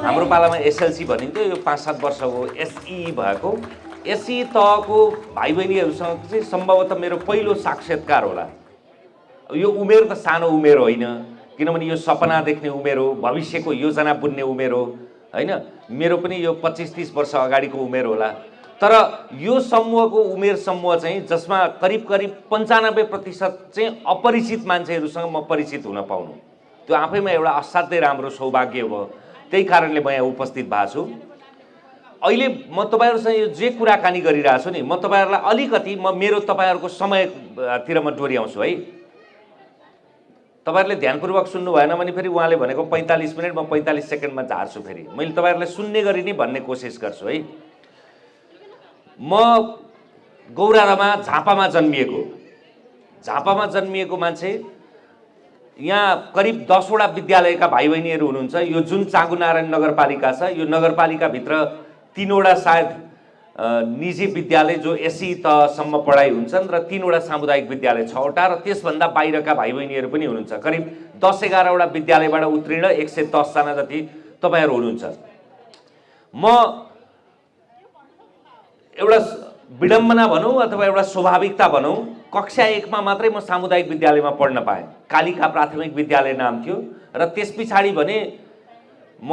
हाम्रो पालामा एसएलसी भनिन्थ्यो, यो 5-7 वर्ष हो एसई भएको। एसई तहको भाइ बहिनीहरूसँग चाहिँ सम्भवतः मेरो पहिलो साक्षात्कार होला। यो उमेर त सानो उमेर होइन, किनभने यो सपना देख्ने उमेर हो, भविष्यको योजना बुन्ने उमेर हो हैन। मेरो पनि यो 25-30 वर्ष अगाडिको उमेर होला। तर यो समूहको उमेर समूह चाहिँ जसमा करिब 95% चाहिँ अपरिचित मान्छेहरूसँग म परिचित हुन पाउनु, त्यो आफैमा एउटा असाध्यै राम्रो सौभाग्य हो। त्यही कारणले म यहाँ उपस्थित भएको छु। अहिले म तपाईहरुसँग यो जे कुराकानी गरिरहेको छु नि, म तपाईहरुलाई अलिकति मेरो तपाईहरुको समयतिर म डोर्याउँछु है। तपाईहरुले ध्यानपूर्वक सुन्नु भएन भने फेरि उहाँले भनेको 45 मिनेट, म 45 सेकेन्डमा झार्छु। फेरि मैले तपाईहरुलाई सुन्ने गरी नै भन्ने कोसिस गर्छु है। म गौरारमा झापामा जन्मिएको मान्छे। यहाँ करिब 10 वटा विद्यालयका भाइ बहिनीहरू हुनुहुन्छ। यो जुन चाँगुनारायण नगरपालिका छ, यो नगरपालिकाभित्र 3 वटा सायद निजी विद्यालय जो एसई तहसम्म पढाइ हुन्छन् र 3 वटा सामुदायिक विद्यालय 6 वटा, र त्यसभन्दा बाहिरका भाइ बहिनीहरू पनि हुनुहुन्छ। करिब 10-11 वटा विद्यालयबाट उत्तीर्ण 110 जना जति तपाईहरु हुनुहुन्छ। म एउटा विडम्बना भनौँ अथवा एउटा स्वाभाविकता भनौँ, कक्षा 1 मा मात्रै म सामुदायिक विद्यालयमा पढ्न पाएँ। कालिका प्राथमिक विद्यालय नाम थियो। र त्यस पछाडि भने म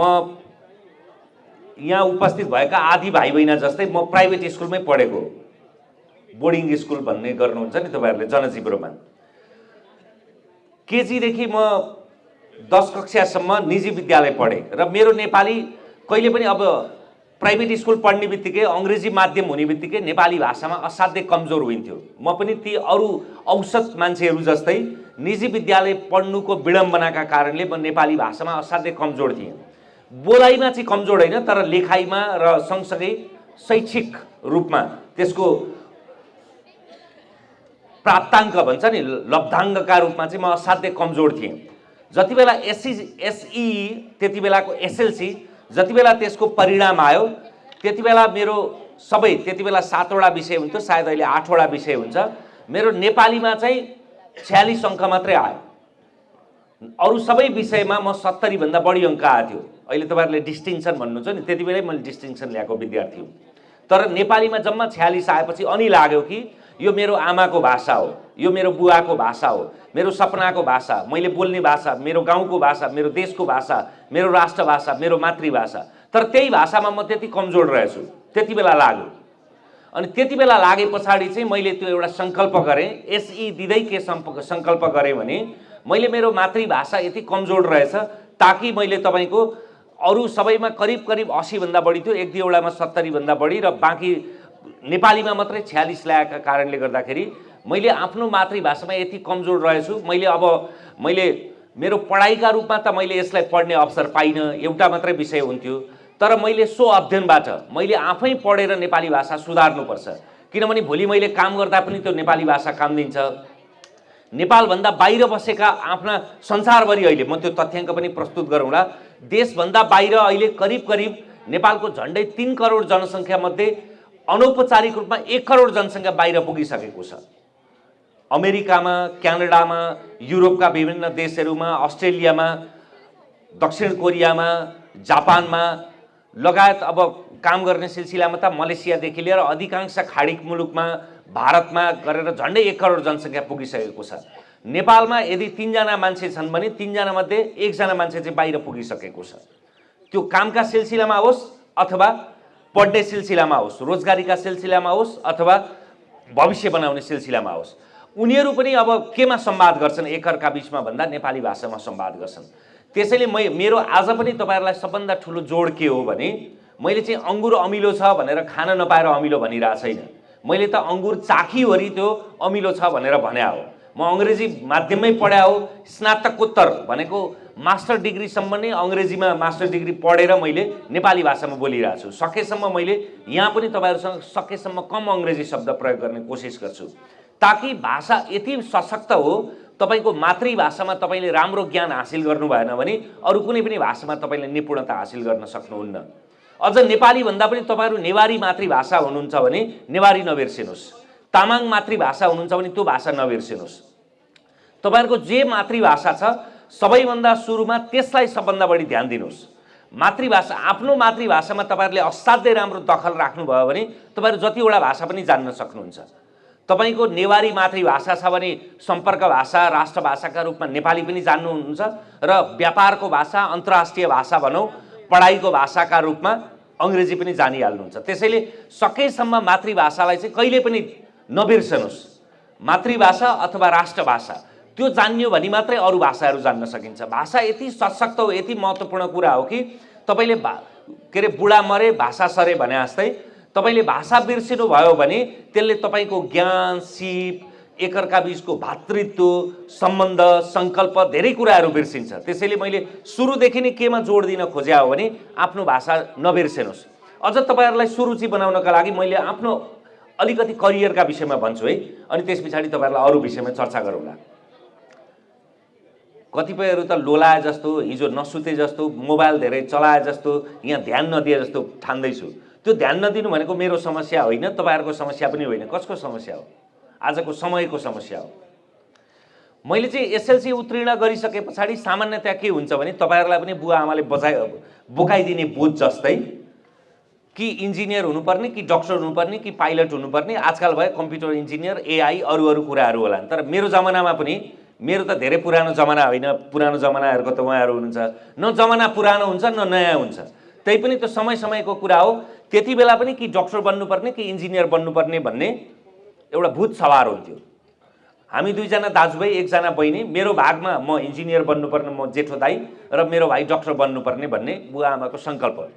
यहाँ उपस्थित भएका आधी भाइ बहिनी जस्तै म प्राइभेट स्कुलमै पढेको, बोर्डिङ स्कुल भन्ने गर्नुहुन्छ नि तपाईहरुले, जनजीवनमा। केजी देखि म 10 कक्षासम्म निजी विद्यालय पढेँ र मेरो नेपाली कहिले पनि अब प्राइभेट स्कुल पढ्ने बित्तिकै अंग्रेजी माध्यम हुने बित्तिकै नेपाली भाषामा असाध्यै कमजोर हुन्थ्यो। म पनि ती अरु औसत मान्छेहरू जस्तै निजी विद्यालय पढ्नुको विडम्बनाका कारणले म नेपाली भाषामा असाध्यै कमजोर थिएँ। बोलाइमा चाहिँ कमजोर होइन, तर लेखाइमा र सँगसँगै शैक्षिक रूपमा त्यसको प्राप्ताङ्क भन्छ नि, लब्धाङ्कका रूपमा चाहिँ म असाध्यै कमजोर थिएँ। जति बेला एसई त्यति बेलाको एसएलसी जति बेला त्यसको परिणाम आयो, त्यति बेला मेरो त्यति बेला 7 वटा विषय हुन्थ्यो, सायद अहिले 8 वटा विषय हुन्छ। मेरो नेपालीमा चाहिँ 46 अङ्क मात्रै आयो। अरु सबै विषयमा म 70 भन्दा बढी अङ्क आथ्यो। अहिले तपाईहरुले डिस्टिङसन भन्नुहुन्छ नि, त्यति बेलै मैले डिस्टिङसन ल्याएको विद्यार्थी हुँ। तर नेपालीमा जम्मा 46 आएपछि अनि लाग्यो कि यो मेरो आमाको भाषा हो, यो मेरो बुवाको भाषा हो, मेरो सपनाको भाषा, मैले बोल्ने भाषा, मेरो गाउँको भाषा, मेरो देशको भाषा, मेरो राष्ट्रभाषा, मेरो मातृभाषा। तर त्यही भाषामा म त्यति कमजोर रहेछु, त्यति बेला लाग्यो। अनि त्यति बेला लागे पछाडि चाहिँ मैले त्यो एउटा संकल्प गरेँ। एसई दिँदै के संकल्प गरेँ भने मैले मेरो मातृभाषा यति कमजोर रहेछ, ताकि मैले तपाईको अरु सबैमा करिब 80 भन्दा बढी थियो, 1-2 वटामा 70 भन्दा बढी, र बाँकी नेपालीमा मात्रै 46 ल्याएका कारणले गर्दाखेरि मैले आफ्नो मातृभाषामा यति कमजोर रहेछु। मैले मेरो पढाइका रूपमा त मैले यसलाई पढ्ने अवसर पाइनँ, एउटा मात्रै विषय हुन्थ्यो। तर मैले सो अध्ययनबाट मैले आफै पढेर नेपाली भाषा सुधार्नुपर्छ, किनभने भोलि मैले काम गर्दा पनि त्यो नेपाली भाषा काम दिन्छ। नेपालभन्दा बाहिर बसेका आफ्ना संसारभरि अहिले म त्यो तथ्याङ्क पनि प्रस्तुत गरौँला, देशभन्दा बाहिर अहिले करिब नेपालको झन्डै 3 करोड जनसङ्ख्या मध्ये अनौपचारिक रूपमा 1 करोड जनसङ्ख्या बाहिर पुगिसकेको छ। अमेरिकामा, क्यानाडामा, युरोपका विभिन्न देशहरूमा, अस्ट्रेलियामा, दक्षिण कोरियामा, जापानमा लगायत अब काम गर्ने सिलसिलामा त मलेसियादेखि लिएर अधिकांश खाडी मुलुकमा, भारतमा गरेर झन्डै 1 करोड जनसङ्ख्या पुगिसकेको छ। नेपालमा यदि 3 जना मान्छे छन् भने 3 जना मध्ये 1 जना मान्छे चाहिँ बाहिर पुगिसकेको छ। त्यो कामका सिलसिलामा होस् अथवा पढ्ने सिलसिलामा होस्, रोजगारीका सिलसिलामा होस् अथवा भविष्य बनाउने सिलसिलामा होस्, उनीहरू पनि अब केमा संवाद गर्छन् एकअर्का बीचमा भन्दा नेपाली भाषामा संवाद गर्छन्। त्यसैले मेरो आज पनि तपाईहरुलाई सबभन्दा ठुलो जोड के हो भने मैले चाहिँ अंगुर अमिलो छ भनेर खान नपाएर अमिलो भनिरा छैन। मैले त अंगुर चाखीवरी त्यो अमिलो छ भनेर भन्या हो। म अंग्रेजी माध्यममै पढ्या हो, स्नातकोत्तर भनेको मास्टर डिग्रीसम्म नै अंग्रेजीमा मास्टर डिग्री पढेर मैले नेपाली भाषामा बोलिरहेको छु। सकेसम्म मैले यहाँ पनि तपाईहरुसँग सकेसम्म कम अंग्रेजी शब्द प्रयोग गर्ने कोसिस गर्छु, ताकि भाषा यति सशक्त हो तपाईको मातृभाषामा तपाईले राम्रो ज्ञान हासिल गर्नु भएन भने अरु कुनै पनि भाषामा तपाईले निपुणता हासिल गर्न सक्नुहुन्न। अझ नेपाली भन्दा पनि तपाईहरु नेवारी मातृभाषा हुनुहुन्छ भने नेवारी नबिर्सिनुस्, तामाङ मातृभाषा हुनुहुन्छ भने त्यो भाषा नबिर्सिनुस्। तपाईहरुको जे मातृभाषा छ सबैभन्दा सुरुमा त्यसलाई सबभन्दा बढी ध्यान दिनुस्। मातृभाषा आफ्नो मातृभाषामा तपाईहरुले असाध्यै राम्रो दखल राख्नुभयो भने तपाईहरु जतिवटा भाषा पनि जान्न सक्नुहुन्छ। तपाईको नेवारी मातृभाषा छ भने सम्पर्क भाषा राष्ट्रभाषाका रूपमा नेपाली पनि जान्नुहुन्छ र व्यापारको भाषा अन्तर्राष्ट्रिय भाषा भनौं पढाइको भाषाका रूपमा अंग्रेजी पनि जानिहाल्नुहुन्छ। त्यसैले सकेसम्म मातृभाषालाई चाहिँ कहिले पनि नबिर्सनुस्। मातृभाषा अथवा राष्ट्रभाषा त्यो जान्यो भने मात्रै अरु भाषाहरु जान्न सकिन्छ। भाषा यति सशक्त हो, यति महत्त्वपूर्ण कुरा हो कि तपाईले के रे बुढा मरे भाषा सरे भने जस्तै तपाईले भाषा बिर्सिनु भयो भने त्यसले तपाईको ज्ञान, सिप, एकअर्का बीचको भातृत्व, सम्बन्ध, संकल्प धेरै कुराहरु बिर्सिन्छ। त्यसैले मैले सुरुदेखि नै केमा जोड दिन खोजे हो भने आफ्नो भाषा नबिर्सनुस्। अझ तपाईहरुलाई सुरुचि बनाउनका लागि मैले आफ्नो अलिकति करियरका विषयमा भन्छु है, अनि त्यसपछि तपाईहरुलाई अरु विषयमा चर्चा गरौँला। कतिपयहरु त लोलाए जस्तो, हिजो नसुते जस्तो, मोबाइल धेरै चलाए जस्तो, यहाँ ध्यान नदिए जस्तो ठान्दैछु। त्यो ध्यान नदिनु भनेको मेरो समस्या होइन, तपाईहरुको समस्या पनि होइन। कसको समस्या हो? आजको समयको समस्या हो। मैले चाहिँ एसएलसी उत्तीर्ण गरिसकेपछि सामान्यतया के हुन्छ भने तपाईहरुलाई पनि बुवा आमाले बोकाइदिने बोझ जस्तै कि इन्जिनियर हुनुपर्ने कि डाक्टर हुनुपर्ने कि पाइलट हुनुपर्ने, आजकल भए कम्प्युटर इन्जिनियर, एआई अरु कुराहरु होला। तर मेरो जमानामा पनि, मेरो त धेरै पुरानो जमाना होइन, पुरानो जमानाहरुको त उहाँहरु हुनुहुन्छ, न जमाना पुरानो हुन्छ न नयाँ हुन्छ, त्यही पनि त्यो समय समयको कुरा हो। त्यति बेला पनि कि डाक्टर बन्नुपर्ने कि इन्जिनियर बन्नुपर्ने भन्ने एउटा भूत सवार हुन्थ्यो। हामी दुईजना दाजुभाइ एकजना बहिनी, मेरो भागमा म इन्जिनियर बन्नुपर्ने म जेठो दाइ र मेरो भाइ डाक्टर बन्नुपर्ने भन्ने बुवा आमाको संकल्प हो।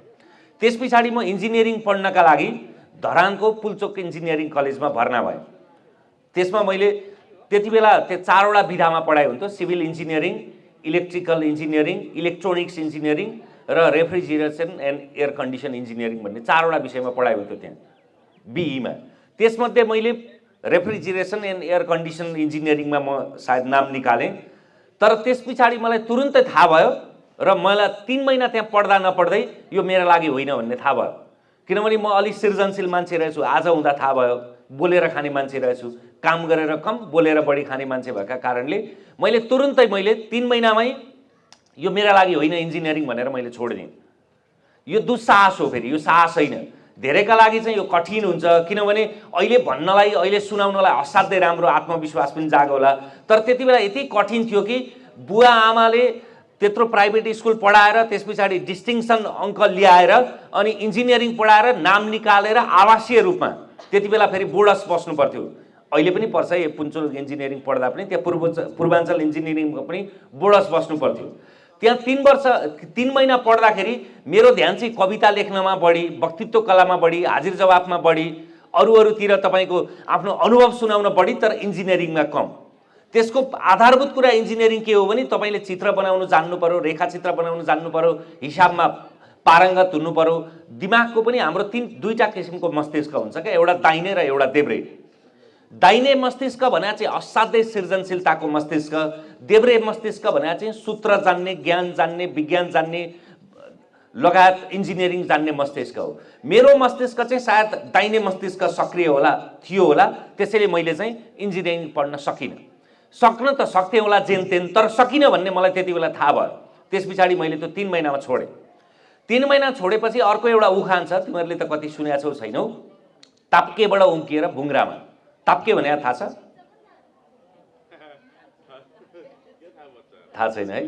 त्यसपछि म इन्जिनियरिङ पढ्नका लागि धरानको पुल्चोक इन्जिनियरिङ कलेजमा भर्ना भएँ। त्यसमा मैले त्यति बेला त्यो चारवटा विधामा पढाइ हुन्थ्यो, civil engineering, electrical engineering, electronics engineering र refrigeration and air condition engineering भन्ने चारवटा विषयमा पढाइ हुन्थ्यो त्यहाँ बीईमा। त्यसमध्ये मैले रेफ्रिजरेसन एन्ड एयर कन्डिसन इन्जिनियरिङमा म सायद नाम निकालेँ। तर त्यसपछि मलाई तुरुन्तै थाहा भयो र मलाई 3 महिना त्यहाँ पढ्दा नपढ्दै यो मेरो लागि होइन भन्ने थाहा भयो। किनभने म अलि सृजनशील मान्छे रहेछु, आज हुँदा थाहा भयो। बोलेर खाने मान्छे रहेछु, काम गरेर कम बोलेर बढी खाने मान्छे भएका कारणले मैले तुरुन्तै 3 महिनामै यो मेरा लागि होइन इन्जिनियरिङ भनेर मैले छोडिदिएँ। यो दुस्साहस हो, फेरि यो साहस होइन। धेरैका लागि चाहिँ यो कठिन हुन्छ, किनभने अहिले भन्नलाई, अहिले सुनाउनलाई असाध्यै राम्रो आत्मविश्वास पनि जाग्यो होला। तर त्यति बेला यति कठिन थियो कि बुवा आमाले त्यत्रो प्राइभेट स्कुल पढाएर त्यसपछि डिस्टिङसन अङ्क ल्याएर अनि इन्जिनियरिङ पढाएर नाम निकालेर आवासीय रूपमा त्यति बेला फेरि बोर्डस बस्नु पर्थ्यो। अहिले पनि पर्छ, यो पुल्चोक इन्जिनियरिङ पढ्दा पनि त्यहाँ पूर्वाञ्चल इन्जिनियरिङको पनि बोर्डस बस्नु पर्थ्यो। त्यहाँ 3 महिना पढ्दाखेरि मेरो ध्यान चाहिँ कविता लेख्नमा बढी, वक्तित्व कलामा बढी, हाजिर जवाफमा बढी, अरूतिर तपाईको आफ्नो अनुभव सुनाउन बढी, तर इन्जिनियरिङमा कम। त्यसको आधारभूत कुरा इन्जिनियरिङ के हो भने तपाईले चित्र बनाउन जान्नु पर्यो, रेखाचित्र बनाउन जान्नु पर्यो, हिसाबमा पारङ्गत हुनु पर्यो। दिमागको पनि हाम्रो दुईटा किसिमको मस्तिष्क हुन्छ क्या, एउटा दाहिने र एउटा देब्रे। दाहिने मस्तिष्क भने चाहिँ असाध्यै सृजनशीलताको मस्तिष्क, देब्रे मस्तिष्क भने चाहिँ सूत्र जान्ने, ज्ञान जान्ने, विज्ञान जान्ने लगायत इन्जिनियरिङ जान्ने मस्तिष्क हो। मेरो मस्तिष्क चाहिँ सायद दाहिने मस्तिष्क सक्रिय थियो होला, त्यसैले मैले चाहिँ इन्जिनियरिङ पढ्न सकिनँ। सक्न त सक्थेँ होला जेनतेन, तर सकिनँ भन्ने मलाई त्यति बेला थाहा भयो। त्यसपछि मैले त्यो 3 महिनामा छोडेँ। 3 महिना छोडेपछि अर्को एउटा उखान छ, तिमीहरूले त कति सुनेका छौ छैनौ, ताप्केबाट उम्किएर भुङ्ग्रामा। ताप्के भने थाहा छ? थाहा छैन है?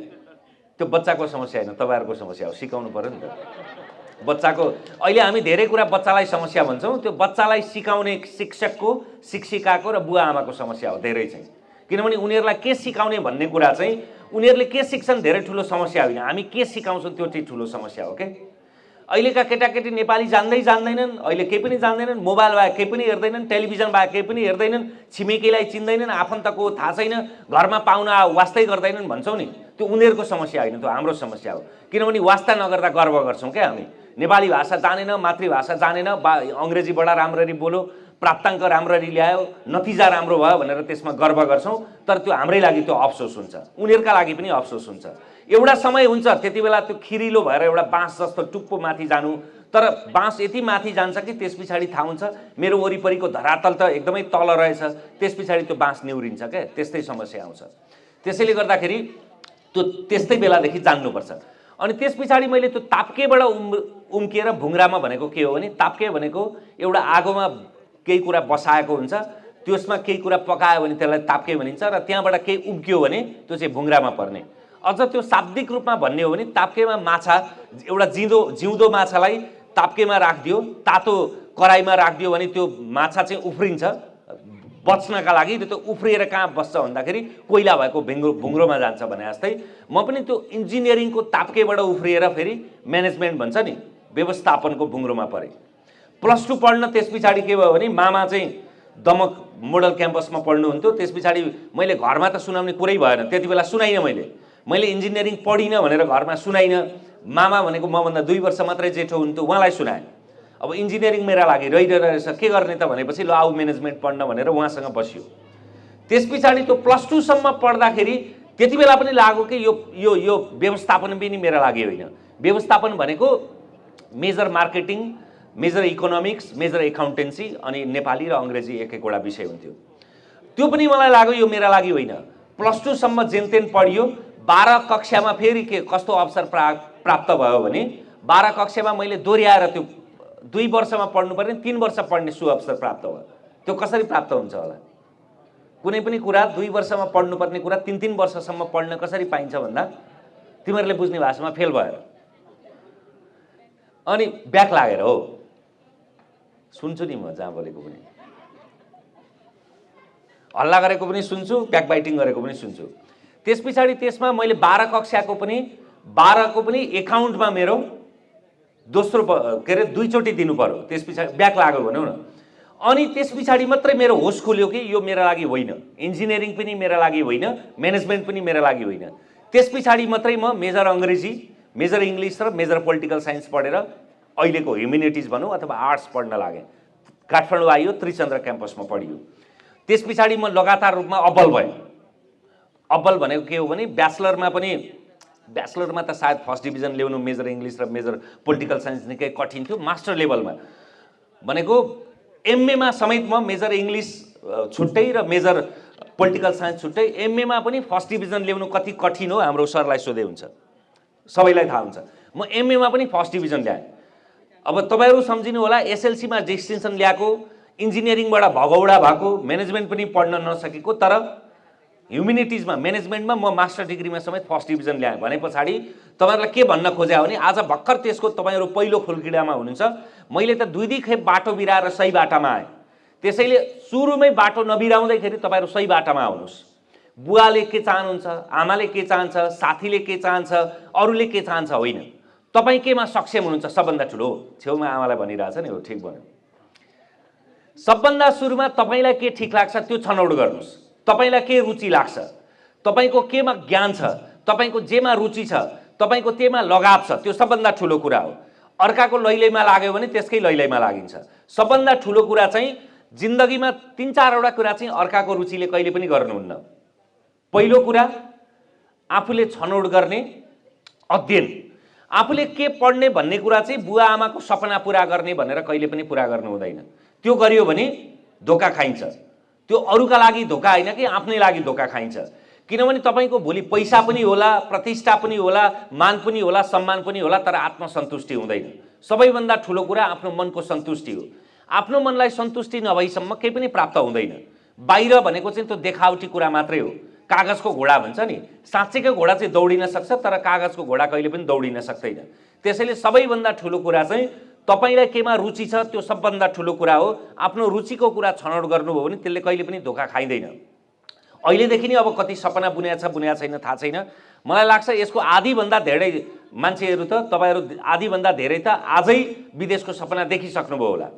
त्यो बच्चाको समस्या होइन, तपाईहरुको समस्या हो, सिकाउनु पर्यो नि त बच्चाको। अहिले हामी धेरै कुरा बच्चालाई समस्या भन्छौँ, त्यो बच्चालाई सिकाउने शिक्षकको, शिक्षिकाको र बुवा आमाको समस्या हो धेरै चाहिँ। किनभने उनीहरूलाई के सिकाउने भन्ने कुरा चाहिँ, उनीहरूले के सिक्छन् धेरै ठुलो समस्या होइन, हामी के सिकाउँछौँ त्यो चाहिँ ठुलो समस्या हो के। अहिलेका केटाकेटी नेपाली जान्दैनन्, अहिले केही पनि जान्दैनन्, मोबाइल बाहेक केही पनि हेर्दैनन्, टेलिभिजन बाहेक केही पनि हेर्दैनन्, छिमेकीलाई चिन्दैनन्, आफन्तको थाहा छैन, घरमा पाहुना वास्तै गर्दैनन् भन्छौँ नि, त्यो उनीहरूको समस्या होइन, त्यो हाम्रो समस्या हो। किनभने वास्ता नगर्दा गर्व गर्छौँ क्या हामी। नेपाली भाषा जानेन, मातृभाषा जानेन, अङ्ग्रेजीबाट राम्ररी बोलो, प्राप्ताङ्क राम्ररी ल्यायो, नतिजा राम्रो भयो भनेर त्यसमा गर्व गर्छौँ। तर त्यो हाम्रै लागि त्यो अफसोस हुन्छ, उनीहरूका लागि पनि अफसोस हुन्छ। एउटा समय हुन्छ त्यति बेला त्यो खिरिलो भएर एउटा बाँस जस्तो टुप्पो माथि जानु, तर बाँस यति माथि जान्छ कि त्यसपछि थाहा हुन्छ मेरो वरिपरिको धरातल त एकदमै तल रहेछ, त्यसपछि त्यो बाँस निहुरिन्छ क्या, त्यस्तै समस्या आउँछ। त्यसैले गर्दाखेरि त्यो त्यस्तै बेलादेखि जान्नुपर्छ। अनि त्यस पछाडि मैले त्यो ताप्केबाट उम्किएर भुङ्रामा भनेको के हो भने ताप्के भनेको एउटा आगोमा केही कुरा बसाएको हुन्छ, त्यसमा केही कुरा पकायो भने त्यसलाई ताप्के भनिन्छ र त्यहाँबाट केही उम्कियो भने त्यो चाहिँ भुङ्रामा पर्ने। अझ त्यो शाब्दिक रूपमा भन्ने हो भने ताप्केमा माछा एउटा जिउँदो माछालाई ताप्केमा राखिदियो, तातो कराईमा राखिदियो भने त्यो माछा चाहिँ उफ्रिन्छ बच्नका लागि। त्यो उफ्रिएर कहाँ बस्छ भन्दाखेरि कोइला भएको भुङ्रोमा जान्छ भने जस्तै म पनि त्यो इन्जिनियरिङको ताप्केबाट उफ्रिएर फेरि म्यानेजमेन्ट भन्छ नि व्यवस्थापनको भुङ्रोमा परेँ। +2 पढ्न त्यस पछाडि के भयो भने मामा चाहिँ दमक मोडल क्याम्पसमा पढ्नुहुन्थ्यो। त्यस पछाडि मैले घरमा त सुनाउने कुरै भएन, त्यति बेला सुनाइनँ मैले इन्जिनियरिङ पढिनँ भनेर घरमा सुनाइनँ। मामा भनेको मभन्दा 2 वर्ष मात्रै जेठो हुन्थ्यो, उहाँलाई सुनाएँ। अब इन्जिनियरिङ मेरा लागि रहिरहेछ, के गर्ने त भनेपछि ल आऊ म्यानेजमेन्ट पढ्न भनेर उहाँसँग बस्यो। त्यस पछाडि त्यो +2 सम्म पढ्दाखेरि त्यति बेला पनि लाग्यो कि यो व्यवस्थापन पनि मेरा लागि होइन। व्यवस्थापन भनेको major marketing, major economics, major accountancy अनि नेपाली र अङ्ग्रेजी एक एकवटा विषय हुन्थ्यो। त्यो पनि मलाई लाग्यो यो मेरा लागि होइन। +2 सम्म जेनतेन पढियो। 12 कक्षामा फेरि के कस्तो अवसर प्राप्त भयो भने 12 कक्षामा मैले दोहोऱ्याएर त्यो 2 वर्षमा पढ्नुपर्ने 3 वर्ष पढ्ने सुअवसर प्राप्त भयो। त्यो कसरी प्राप्त हुन्छ होला? कुनै पनि कुरा 2 वर्षमा पढ्नुपर्ने कुरा 3-3 वर्षसम्म पढ्न कसरी पाइन्छ भन्दा तिमीहरूले बुझ्ने भाषामा फेल भएर अनि ब्याक लागेर हो। सुन्छु नि म जहाँ बोलेको पनि, हल्ला गरेको पनि सुन्छु, ब्याक बाइटिङ गरेको पनि सुन्छु। त्यस पछाडि त्यसमा मैले 12 कक्षाको पनि 12को पनि एकाउन्टमा मेरो दोस्रो के अरे 2 चोटि दिनु पर्यो। त्यस पछाडि ब्याक लाग्यो भनौँ न। अनि त्यस पछाडि मात्रै मेरो होस खुल्यो कि यो मेरा लागि होइन, इन्जिनियरिङ पनि मेरा लागि होइन, म्यानेजमेन्ट पनि मेरा लागि होइन। त्यस पछाडि मात्रै म मेजर अङ्ग्रेजी, मेजर इङ्ग्लिस र मेजर पोलिटिकल साइन्स पढेर अहिलेको ह्युमेनिटिज भनौँ अथवा आर्ट्स पढ्न लागेँ। काठमाडौँ आइयो, त्रिचन्द्र क्याम्पसमा पढियो। त्यस पछाडि म लगातार रूपमा अब्बल भएँ। अब्बल भनेको के हो भने ब्याचलरमा त सायद फर्स्ट डिभिजन ल्याउनु मेजर इङ्ग्लिस र मेजर पोलिटिकल साइन्स निकै कठिन थियो। मास्टर लेभलमा भनेको एमएमा समेत म मेजर इङ्ग्लिस छुट्टै र मेजर पोलिटिकल साइन्स छुट्टै, एमएमा पनि फर्स्ट डिभिजन ल्याउनु कति कठिन हो हाम्रो सरलाई सोधे हुन्छ, सबैलाई थाहा हुन्छ। म एमएमा पनि फर्स्ट डिभिजन ल्याएँ। अब तपाईँहरू सम्झिनु होला एसएलसीमा डिस्टिङ्सन ल्याएको, इन्जिनियरिङबाट भगौडा भएको, म्यानेजमेन्ट पनि पढ्न नसकेको, तर ह्युमेनिटिजमा म्यानेजमेन्टमा म मास्टर डिग्रीमा समेत फर्स्ट डिभिजन ल्याएँ भने पछाडि तपाईँहरूलाई के भन्न खोज्या भने आज भर्खर त्यसको तपाईँहरू पहिलो खुल्किडामा हुनुहुन्छ। मैले त 2 खेप बाटो बिराएर सही बाटामा आएँ। त्यसैले सुरुमै बाटो नबिराउँदैखेरि तपाईँहरू सही बाटामा आउनुहोस्। बुवाले के चाहनुहुन्छ, आमाले के चाहन्छ, साथीले के चाहन्छ, अरूले के चाहन्छ होइन, तपाईँ केमा सक्षम हुनुहुन्छ सबभन्दा ठुलो। छेउमा आमालाई भनिरहेछ नि, हो ठिक भन्यो। सबभन्दा सुरुमा तपाईँलाई के ठिक लाग्छ त्यो छनौट गर्नुहोस्। तपाईलाई के रुचि लाग्छ, तपाईको केमा ज्ञान छ, तपाईको जेमा रुचि छ, तपाईको तेमा लगाव छ, त्यो सबभन्दा ठुलो कुरा हो। अर्काको लैलैमा लाग्यो भने त्यसकै लैलैमा लागिन्छ। सबभन्दा ठुलो कुरा चाहिँ जिन्दगीमा 3-4 वटा कुरा चाहिँ अर्काको रुचिले कहिले पनि गर्नुहुन्न। पहिलो कुरा आफूले छनौट गर्ने अध्ययन, आफूले के पढ्ने भन्ने कुरा चाहिँ बुवा आमाको सपना पूरा गर्ने भनेर कहिले पनि पूरा गर्नु हुँदैन। त्यो गरियो भने धोका खाइन्छ। त्यो अरूका लागि धोका होइन कि आफ्नै लागि धोका खाइन्छ। किनभने तपाईको भोलि पैसा पनि होला, प्रतिष्ठा पनि होला, मान पनि होला, सम्मान पनि होला, तर आत्मसन्तुष्टि हुँदैन। सबैभन्दा ठुलो कुरा आफ्नो मनको सन्तुष्टि हो। आफ्नो मनलाई सन्तुष्टि नभएसम्म केही पनि प्राप्त हुँदैन। बाहिर भनेको चाहिँ त्यो देखावटी कुरा मात्रै हो। कागजको घोडा भन्छ नि, साँच्चैको घोडा चाहिँ दौडिन सक्छ तर कागजको घोडा कहिले पनि दौडिन सक्दैन। त्यसैले सबैभन्दा ठुलो कुरा चाहिँ तपाईलाई केमा रुचि छ त्यो सबभन्दा ठुलो कुरा हो। आफ्नो रुचिको कुरा छनौट गर्नुभयो भने त्यसले कहिले पनि धोका खाइदैन। अहिलेदेखि नै अब कति सपना बुनेको छैन थाहा छैन। मलाई लाग्छ यसको आधीभन्दा धेरै मान्छेहरू त तपाईहरू आधीभन्दा धेरै त आजै विदेशको सपना देखिसक्नुभयो होला।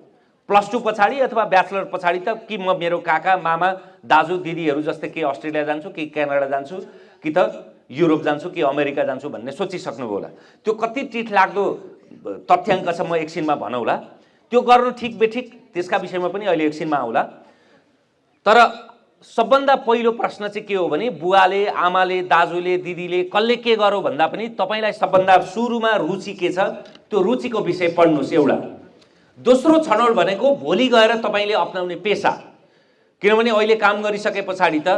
+2 पछाडि अथवा ब्याचलर पछाडि त कि म मेरो काका मामा दाजु दिदीहरू जस्तै कि अस्ट्रेलिया जान्छु कि क्यानाडा जान्छु कि त युरोप जान्छु कि अमेरिका जान्छु भन्ने सोचिसक्नुभयो होला। त्यो कति चिठ लाग्दो तथ्याङ्क छ म एकछिनमा भनौँला। त्यो गर्नु ठिक बेठिक त्यसका विषयमा पनि अहिले एकछिनमा आउला। तर सबभन्दा पहिलो प्रश्न चाहिँ के हो भने बुवाले आमाले दाजुले दिदीले कसले के गर्यो भन्दा पनि तपाईलाई सबभन्दा सुरुमा रुचि के छ त्यो रुचिको विषय पढ्नुस् एउटा। दोस्रो छनौट भनेको भोलि गएर तपाईले अपनाउने पेशा। किनभने अहिले काम गरिसके पछाडि त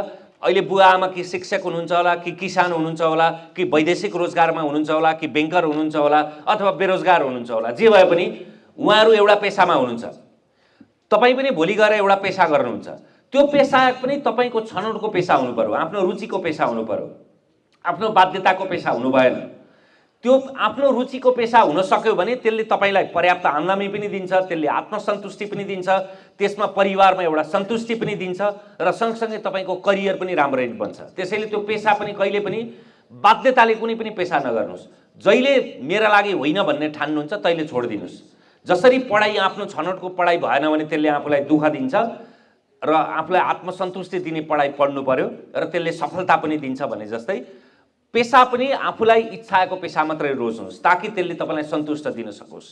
अहिले बुवा आमा कि शिक्षक हुनुहुन्छ होला, कि किसान हुनुहुन्छ होला, कि वैदेशिक रोजगारमा हुनुहुन्छ होला, कि बैंकर हुनुहुन्छ होला, अथवा बेरोजगार हुनुहुन्छ होला, जे भए पनि उहाँहरू एउटा पेसामा हुनुहुन्छ। तपाईँ पनि भोलि गएर एउटा पेसा गर्नुहुन्छ। त्यो पेसा पनि तपाईँको छनौटको पेसा हुनु पर्यो, आफ्नो रुचिको पेसा हुनु पर्यो, आफ्नो बाध्यताको पेसा हुनु भएन। त्यो आफ्नो रुचिको पेसा हुन सक्यो भने त्यसले तपाईँलाई पर्याप्त आम्दानी पनि दिन्छ, त्यसले आत्मसन्तुष्टि पनि दिन्छ, त्यसमा परिवारमा एउटा सन्तुष्टि पनि दिन्छ र सँगसँगै तपाईँको करियर पनि राम्ररी बन्छ। त्यसैले त्यो पेसा पनि कहिले पनि बाध्यताले कुनै पनि पेसा नगर्नुहोस्। जहिले मेरा लागि होइन भन्ने ठान्नुहुन्छ तैले छोडिदिनुहोस्। जसरी पढाइ आफ्नो छनौटको पढाइ भएन भने त्यसले आफूलाई दुःख दिन्छ र आफूलाई आत्मसन्तुष्टि दिने पढाइ पढ्नु पर्यो र त्यसले सफलता पनि दिन्छ भने जस्तै पेसा पनि आफूलाई इच्छाएको पेसा मात्रै रोज्नुहोस् ताकि त्यसले तपाईँलाई सन्तुष्ट दिन सकोस्।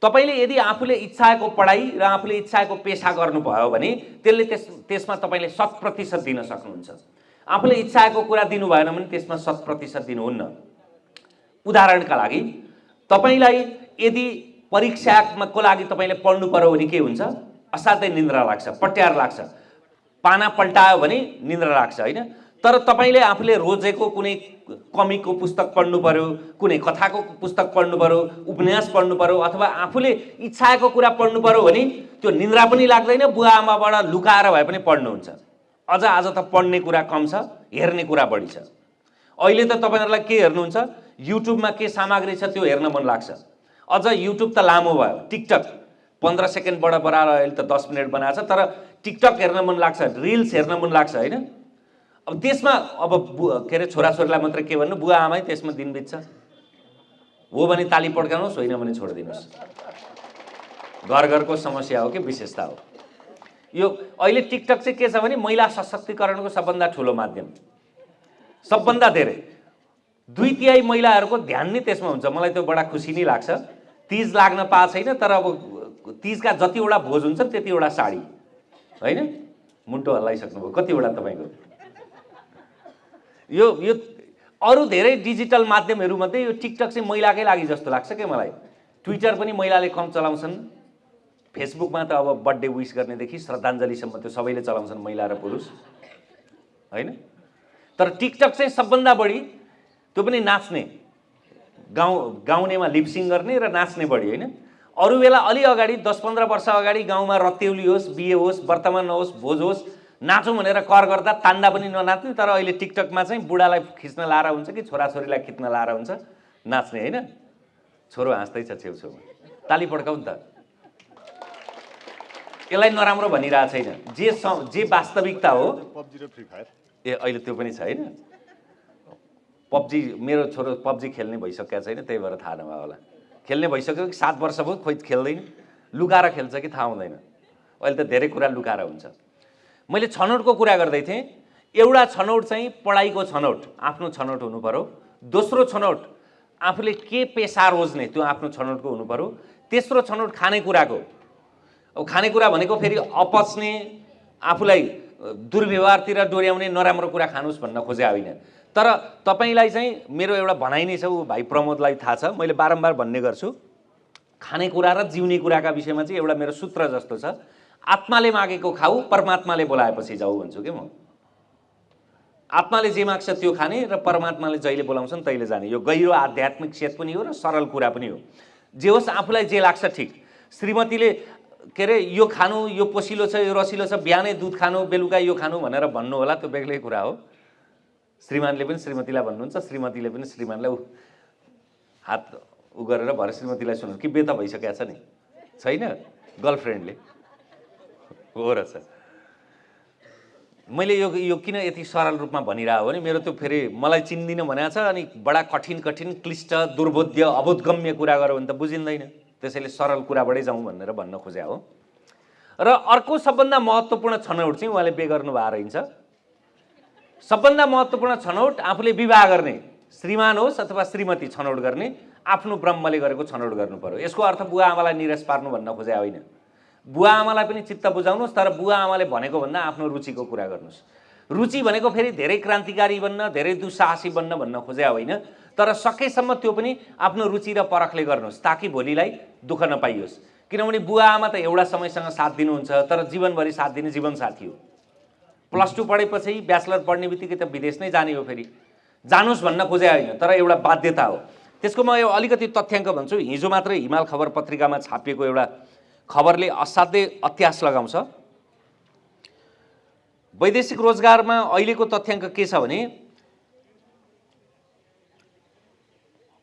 तपाईँले यदि आफूले इच्छाएको पढाइ र आफूले इच्छाएको पेसा गर्नुभयो भने त्यसले त्यसमा तपाईँले 100% दिन सक्नुहुन्छ। आफूले इच्छाएको कुरा दिनु भएन भने त्यसमा 100% दिनुहुन्न। उदाहरणका लागि तपाईँलाई यदि परीक्षाको लागि तपाईँले पढ्नु पर्यो भने के हुन्छ? असाध्यै निन्द्रा लाग्छ, पट्यार लाग्छ, पाना पल्टायो भने निन्द्रा लाग्छ होइन। तर तपाईँले आफूले रोजेको कुनै कमिकको पुस्तक पढ्नु पर्यो, कुनै कथाको पुस्तक पढ्नु पर्यो, उपन्यास पढ्नु पर्यो अथवा आफूले इच्छाएको कुरा पढ्नु पर्यो भने त्यो निन्द्रा पनि लाग्दैन, बुवा आमाबाट लुकाएर भए पनि पढ्नुहुन्छ। आज त पढ्ने कुरा कम छ, हेर्ने कुरा बढी छ। अहिले त तपाईँहरूलाई के हेर्नुहुन्छ? युट्युबमा के सामग्री छ त्यो हेर्न मन लाग्छ। अझ युट्युब त लामो भयो, टिकटक 15 सेकेन्डबाट बढाएर अहिले त 10 मिनट बनाएको छ, तर टिकटक हेर्न मन लाग्छ, रिल्स हेर्न मन लाग्छ होइन। अब त्यसमा अब के अरे छोराछोरीलाई मात्रै के भन्नु, बुवा आमै त्यसमा दिन बित्छ। हो भने ताली पड्काउनुहोस्, होइन भने छोडिदिनुहोस्। घर घरको समस्या हो कि विशेषता हो यो। अहिले टिकटक चाहिँ के छ भने महिला सशक्तिकरणको सबभन्दा ठुलो माध्यम, सबभन्दा धेरै 2/3 महिलाहरूको ध्यान नै त्यसमा हुन्छ। मलाई त्यो बडा खुसी नै लाग्छ। तीज लाग्न पाएको छैन, तर अब तीजका जतिवटा भोज हुन्छ त्यतिवटा साडी होइन। मुन्टो हल्लाइसक्नुभयो कतिवटा तपाईँको। यो अरू धेरै डिजिटल माध्यमहरूमध्ये यो टिकटक चाहिँ महिलाकै लागि जस्तो लाग्छ क्या मलाई। ट्विटर पनि महिलाले कम चलाउँछन्, फेसबुकमा त अब बर्थडे विश गर्नेदेखि श्रद्धाञ्जलीसम्म त्यो सबैले चलाउँछन्, महिला र पुरुष होइन। तर टिकटक चाहिँ सबभन्दा बढी, त्यो पनि नाच्ने, गाउनेमा लिपसिङ गर्ने र नाच्ने बढी होइन। अरू बेला अलि अगाडि 10-15 वर्ष अगाडि गाउँमा रत्तेउली होस्, बिहे होस्, वर्तमान होस्, भोज होस्, नाचौँ भनेर कर गर्दा तान्दा पनि ननाच्ने। तर अहिले टिकटकमा चाहिँ बुढालाई खिच्न लाएर हुन्छ कि छोराछोरीलाई खिच्न लाएर हुन्छ नाच्ने होइन। छोरो हाँस्दैछ छेउछेउमा, ताली पड्काउ नि त। यसलाई नराम्रो भनिरहेको छैन, जे वास्तविकता हो। पब्जी र फ्री फायर ए अहिले त्यो पनि छ होइन। पब्जी, मेरो छोरो पब्जी खेल्ने भइसकेको छैन, त्यही भएर थाहा नभयो होला। खेल्ने भइसक्यो कि 7 वर्ष भयो, खोइ खेल्दैन, लुकाएर खेल्छ कि थाहा हुँदैन। अहिले त धेरै कुरा लुकाएर हुन्छ। मैले छनौटको कुरा गर्दै थिएँ। एउटा छनौट चाहिँ पढाइको छनौट, आफ्नो छनौट हुनु पर्यो। दोस्रो छनौट आफूले के पेसा रोज्ने, त्यो आफ्नो छनौटको हुनु पर्यो। तेस्रो छनौट खानेकुराको। अब खानेकुरा भनेको फेरि अपच्ने, आफूलाई दुर्व्यवहारतिर डोर्याउने, नराम्रो कुरा खानुहोस् भन्न खोजे होइन। तर तपाईँलाई चाहिँ मेरो एउटा भनाइ नै छ, ऊ भाइ प्रमोदलाई थाहा छ, मैले बारम्बार भन्ने गर्छु। खानेकुरा र जिउने कुराका विषयमा चाहिँ एउटा मेरो सूत्र जस्तो छ, आत्माले मागेको खाऊ, परमात्माले बोलाएपछि जाऊ भन्छु कि म। आत्माले जे माग्छ त्यो खाने र परमात्माले जहिले बोलाउँछन् तैले जाने। यो गहिरो आध्यात्मिक चेत पनि हो र सरल कुरा पनि हो। जे होस् आफूलाई जे लाग्छ ठिक। श्रीमतीले के अरे यो खानु, यो पोसिलो छ, यो रसिलो छ, बिहानै दुध खानु, बेलुका यो खानु भनेर भन्नु होला, त्यो बेग्लै कुरा हो। श्रीमानले पनि श्रीमतीलाई भन्नुहुन्छ, श्रीमतीले पनि श्रीमानलाई हात गरेर भरे श्रीमतीलाई सुन्नु कि बेता भइसकेको छ नि, छैन गर्लफ्रेन्डले हो रहेछ। मैले यो किन यति सरल रूपमा भनिरहेको भने मेरो त्यो फेरि मलाई चिन्दिन भनेको छ, अनि बडा कठिन क्लिष्ट दुर्बोध्य अबोधगम्य कुरा गऱ्यो भने त बुझिँदैन। त्यसैले सरल कुराबाटै जाउँ भनेर भन्न खोजे हो। र अर्को सबभन्दा महत्त्वपूर्ण छनौट चाहिँ उहाँले बेगर्नु भएको रहन्छ। सबभन्दा महत्त्वपूर्ण छनौट आफूले विवाह गर्ने, श्रीमान होस् अथवा श्रीमती छनौट गर्ने, आफ्नो ब्रह्मले गरेको छनौट गर्नु पर्यो। यसको अर्थ बुवा आमालाई निराश पार्नु भन्न खोजे होइन। बुवा आमालाई पनि चित्त बुझाउनुहोस्, तर बुवा आमाले भनेको भन्दा आफ्नो रुचिको कुरा गर्नुहोस्। रुचि भनेको फेरि धेरै क्रान्तिकारी बन्न, धेरै दुस्साहसी बन्न भन्न खोजे होइन। तर सकेसम्म त्यो पनि आफ्नो रुचि र परखले गर्नुहोस् ताकि भोलिलाई दुःख नपाइयोस्। किनभने बुवा आमा त एउटा समयसँग साथ दिनुहुन्छ, तर जीवनभरि साथ दिने जीवनसाथी हो। +2 पढेपछि ब्याचलर पढ्ने बित्तिकै त विदेश नै जाने हो, फेरि जानुस् भन्न खोजे होइन, तर एउटा बाध्यता हो। त्यसको म यो अलिकति तथ्याङ्क भन्छु। हिजो मात्रै हिमाल खबर पत्रिकामा छापिएको एउटा खबरले असाध्यै अत्यास लगाउँछ। वैदेशिक रोजगारमा अहिलेको तथ्याङ्क के छ भने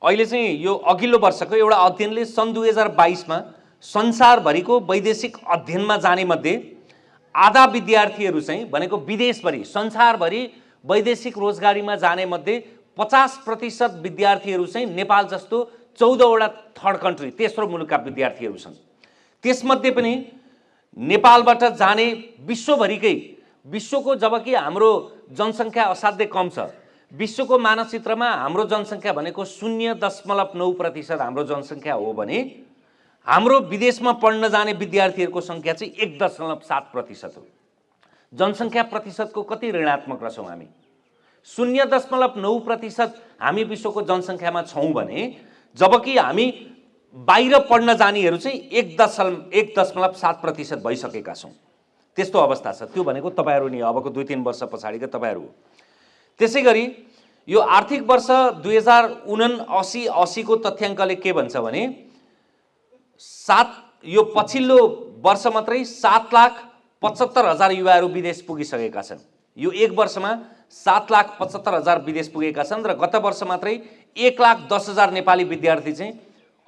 अहिले चाहिँ यो अघिल्लो वर्षको एउटा अध्ययनले सन् 2022 मा संसारभरिको वैदेशिक अध्ययनमा जाने मध्ये आधा विद्यार्थीहरू चाहिँ भनेको विदेशभरि संसारभरि वैदेशिक रोजगारीमा जाने मध्ये 50% विद्यार्थीहरू चाहिँ नेपाल जस्तो 14वटा थर्ड कन्ट्री तेस्रो मुलुकका विद्यार्थीहरू छन्। त्यसमध्ये पनि नेपालबाट जाने विश्वको जबकि हाम्रो जनसङ्ख्या असाध्यै कम छ, विश्वको मानचित्रमा हाम्रो जनसङ्ख्या भनेको 0.9% हाम्रो जनसङ्ख्या हो भने हाम्रो विदेशमा पढ्न जाने विद्यार्थीहरूको सङ्ख्या चाहिँ 1.7% हो। जनसङ्ख्या प्रतिशतको कति ऋणात्मक रहेछौँ हामी? 0.9% हामी विश्वको जनसङ्ख्यामा छौँ भने जबकि हामी बाहिर पढ्न जानेहरू चाहिँ 1.7% भइसकेका छौँ। त्यस्तो अवस्था छ। त्यो भनेको तपाईँहरू नि अबको 2-3 वर्ष पछाडिका तपाईँहरू हो। त्यसै गरी यो आर्थिक वर्ष 2079-80 को तथ्याङ्कले के भन्छ भने यो पछिल्लो वर्ष मात्रै 7,75,000 युवाहरू विदेश पुगिसकेका छन्। यो एक वर्षमा 7,75,000 विदेश पुगेका छन् र गत वर्ष मात्रै 1,10,000 नेपाली विद्यार्थी चाहिँ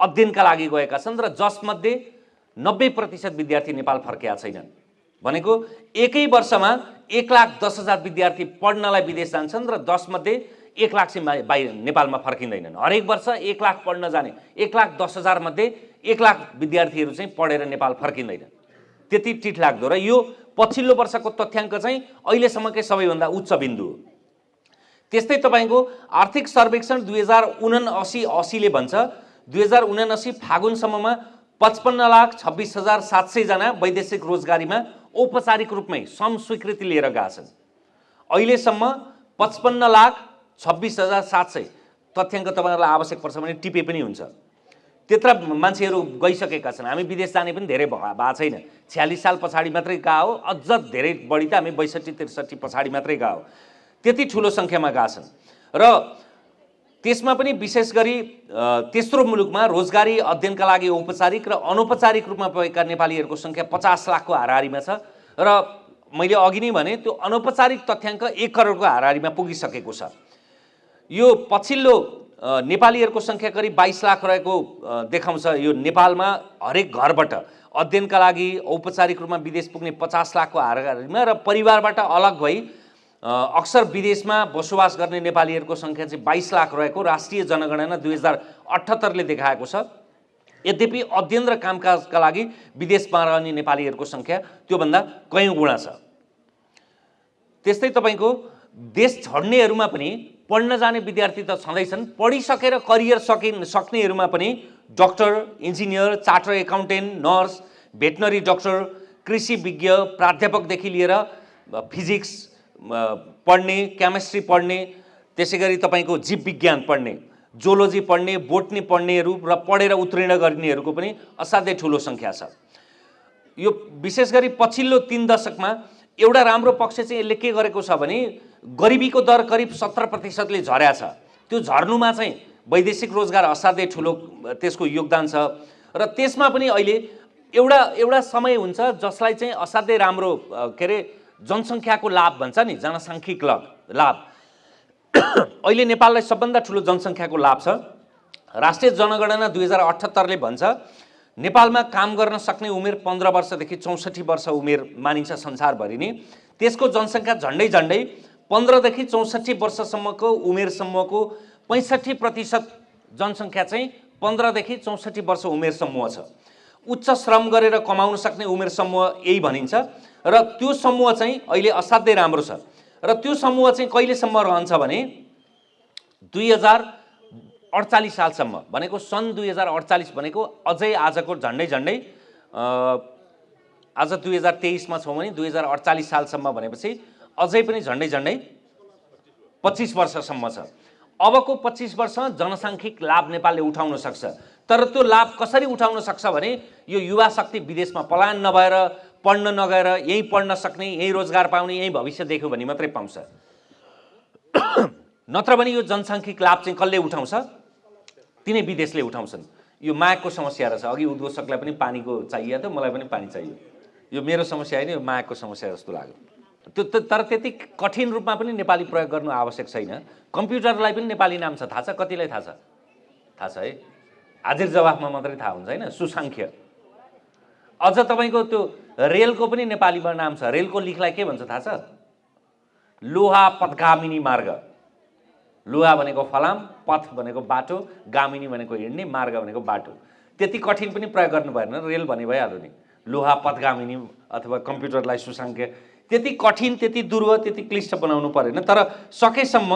अध्ययनका लागि गएका छन् र जसमध्ये 90% विद्यार्थी नेपाल फर्केका छैनन्। भनेको एकै वर्षमा 1,10,000 विद्यार्थी पढ्नलाई विदेश जान्छन् र 10 मध्ये 1 लाख चाहिँ बाहिर नेपालमा फर्किँदैनन्। हरेक वर्ष 1 लाख पढ्न जाने 1,10,000 मध्ये 1 लाख विद्यार्थीहरू चाहिँ पढेर नेपाल फर्किँदैनन्। त्यति टिठ लाग्दो र यो पछिल्लो वर्षको तथ्याङ्क चाहिँ अहिलेसम्मकै सबैभन्दा उच्च बिन्दु हो। त्यस्तै तपाईँको आर्थिक सर्वेक्षण 2079-80 ले भन्छ 2079 फागुनसम्ममा 55,26,700 जना वैदेशिक रोजगारीमा औपचारिक रूपमै सम स्वीकृति लिएर गएका छन्। अहिलेसम्म 55,26,700 तथ्याङ्क तपाईँहरूलाई आवश्यक पर्छ भने टिपे पनि हुन्छ। त्यत्रा मान्छेहरू गइसकेका छन्। हामी विदेश जाने पनि धेरै भएको छैन। 46 साल पछाडि मात्रै गएको हो, अझ धेरै बढी त हामी 62-63 पछाडि मात्रै गएको हो। त्यति ठुलो सङ्ख्यामा गएका छन् र त्यसमा पनि विशेष गरी तेस्रो मुलुकमा रोजगारी अध्ययनका लागि औपचारिक र अनौपचारिक रूपमा पुगेका नेपालीहरूको सङ्ख्या 50 लाखको हाराहारीमा छ र मैले अघि नै भने त्यो अनौपचारिक तथ्याङ्क 1 करोडको हाराहारीमा पुगिसकेको छ। यो पछिल्लो नेपालीहरूको सङ्ख्या करिब 22 लाख रहेको देखाउँछ। यो नेपालमा हरेक घरबाट अध्ययनका लागि औपचारिक रूपमा विदेश पुग्ने 50 लाखको हाराहारीमा र परिवारबाट अलग भई अक्सर विदेशमा बसोबास गर्ने नेपालीहरूको सङ्ख्या चाहिँ 22 लाख रहेको राष्ट्रिय जनगणना 2078 ले देखाएको छ। यद्यपि अध्ययन र कामकाजका लागि विदेशमा रहने नेपालीहरूको सङ्ख्या त्योभन्दा कयौँ गुणा छ। त्यस्तै तपाईँको देश छोड्नेहरूमा पनि पढ्न जाने विद्यार्थी त छँदैछन्, पढिसकेर करियर सक्नेहरूमा पनि doctor, engineer, charter accountant, nurse, veterinary doctor, कृषि विज्ञ, प्राध्यापकदेखि लिएर फिजिक्स पढ्ने, केमिस्ट्री पढ्ने, त्यसै गरी तपाईँको जीव विज्ञान पढ्ने, जोलोजी पढ्ने, बोटनी पढ्नेहरू र पढेर उत्तीर्ण गर्नेहरूको पनि असाध्यै ठुलो सङ्ख्या छ। यो विशेष गरी पछिल्लो 3 दशकमा एउटा राम्रो पक्ष चाहिँ यसले के गरेको छ भने गरिबीको दर करिब 17% ले झर्या छ। त्यो झर्नुमा चाहिँ वैदेशिक रोजगार असाध्यै ठुलो त्यसको योगदान छ र त्यसमा पनि अहिले एउटा समय हुन्छ जसलाई चाहिँ असाध्यै राम्रो के अरे जनसङ्ख्याको लाभ भन्छ नि, जनसाङ्ख्यिक लाभ। अहिले नेपाललाई सबभन्दा ठुलो जनसङ्ख्याको लाभ छ। राष्ट्रिय जनगणना 2078 ले भन्छ नेपालमा काम गर्न सक्ने उमेर 15 वर्षदेखि 64 वर्ष उमेर मानिन्छ संसारभरि नै। त्यसको जनसङ्ख्या झन्डै 15 देखि 64 वर्षसम्मको उमेर समूहको 65% जनसङ्ख्या चाहिँ 15 देखि 64 वर्ष उमेर समूह छ। उच्च श्रम गरेर कमाउन सक्ने उमेर समूह यही भनिन्छ र त्यो समूह चाहिँ अहिले असाध्यै राम्रो छ र त्यो समूह चाहिँ कहिलेसम्म रहन्छ भने 2048 सालसम्म, भनेको सन् 2048 भनेको अझै आजको झन्डै आज 2023 मा छौँ भने 2048 सालसम्म भनेपछि अझै पनि झन्डै 25 वर्षसम्म छ। अबको 25 वर्षमा जनसाङ्ख्यिक लाभ नेपालले उठाउन सक्छ। तर त्यो लाभ कसरी उठाउन सक्छ भने यो युवा शक्ति विदेशमा पलायन नभएर पढ्न नगएर यहीँ पढ्न सक्ने, यहीँ रोजगार पाउने, यहीँ भविष्य देख्यो भने मात्रै पाउँछ। नत्र भने यो जनसाङ्ख्यिक लाभ चाहिँ कसले उठाउँछ? तिनै विदेशले उठाउँछन्। यो मागको समस्या रहेछ। अघि उद्घोषकलाई पनि पानीको चाहियो थियो, मलाई पनि पानी चाहियो। यो मेरो समस्या होइन, यो मागको समस्या जस्तो लाग्यो। तर त्यति कठिन रूपमा पनि नेपाली प्रयोग गर्नु आवश्यक छैन। कम्प्युटरलाई पनि नेपाली नाम छ, थाहा छ? कतिलाई थाहा छ? थाहा छ है? हाजिर जवाफमा मात्रै थाहा हुन्छ होइन? सुसङ्ख्य। अझ तपाईँको त्यो रेलको पनि नेपालीमा नाम छ। रेलको लेखलाई के भन्छ थाहा छ? लोहा पथगामिनी मार्ग। लोहा भनेको फलाम, पथ भनेको बाटो, गामिनी भनेको हिँड्ने, मार्ग भनेको बाटो। त्यति कठिन पनि प्रयोग गर्नु भएन, रेल भने भइहाल्यो नि। लोहा पथगामिनी अथवा कम्प्युटरलाई सुसङ्ख्य, त्यति कठिन, त्यति दुर्व, त्यति क्लिष्ट बनाउनु परेन। तर सकेसम्म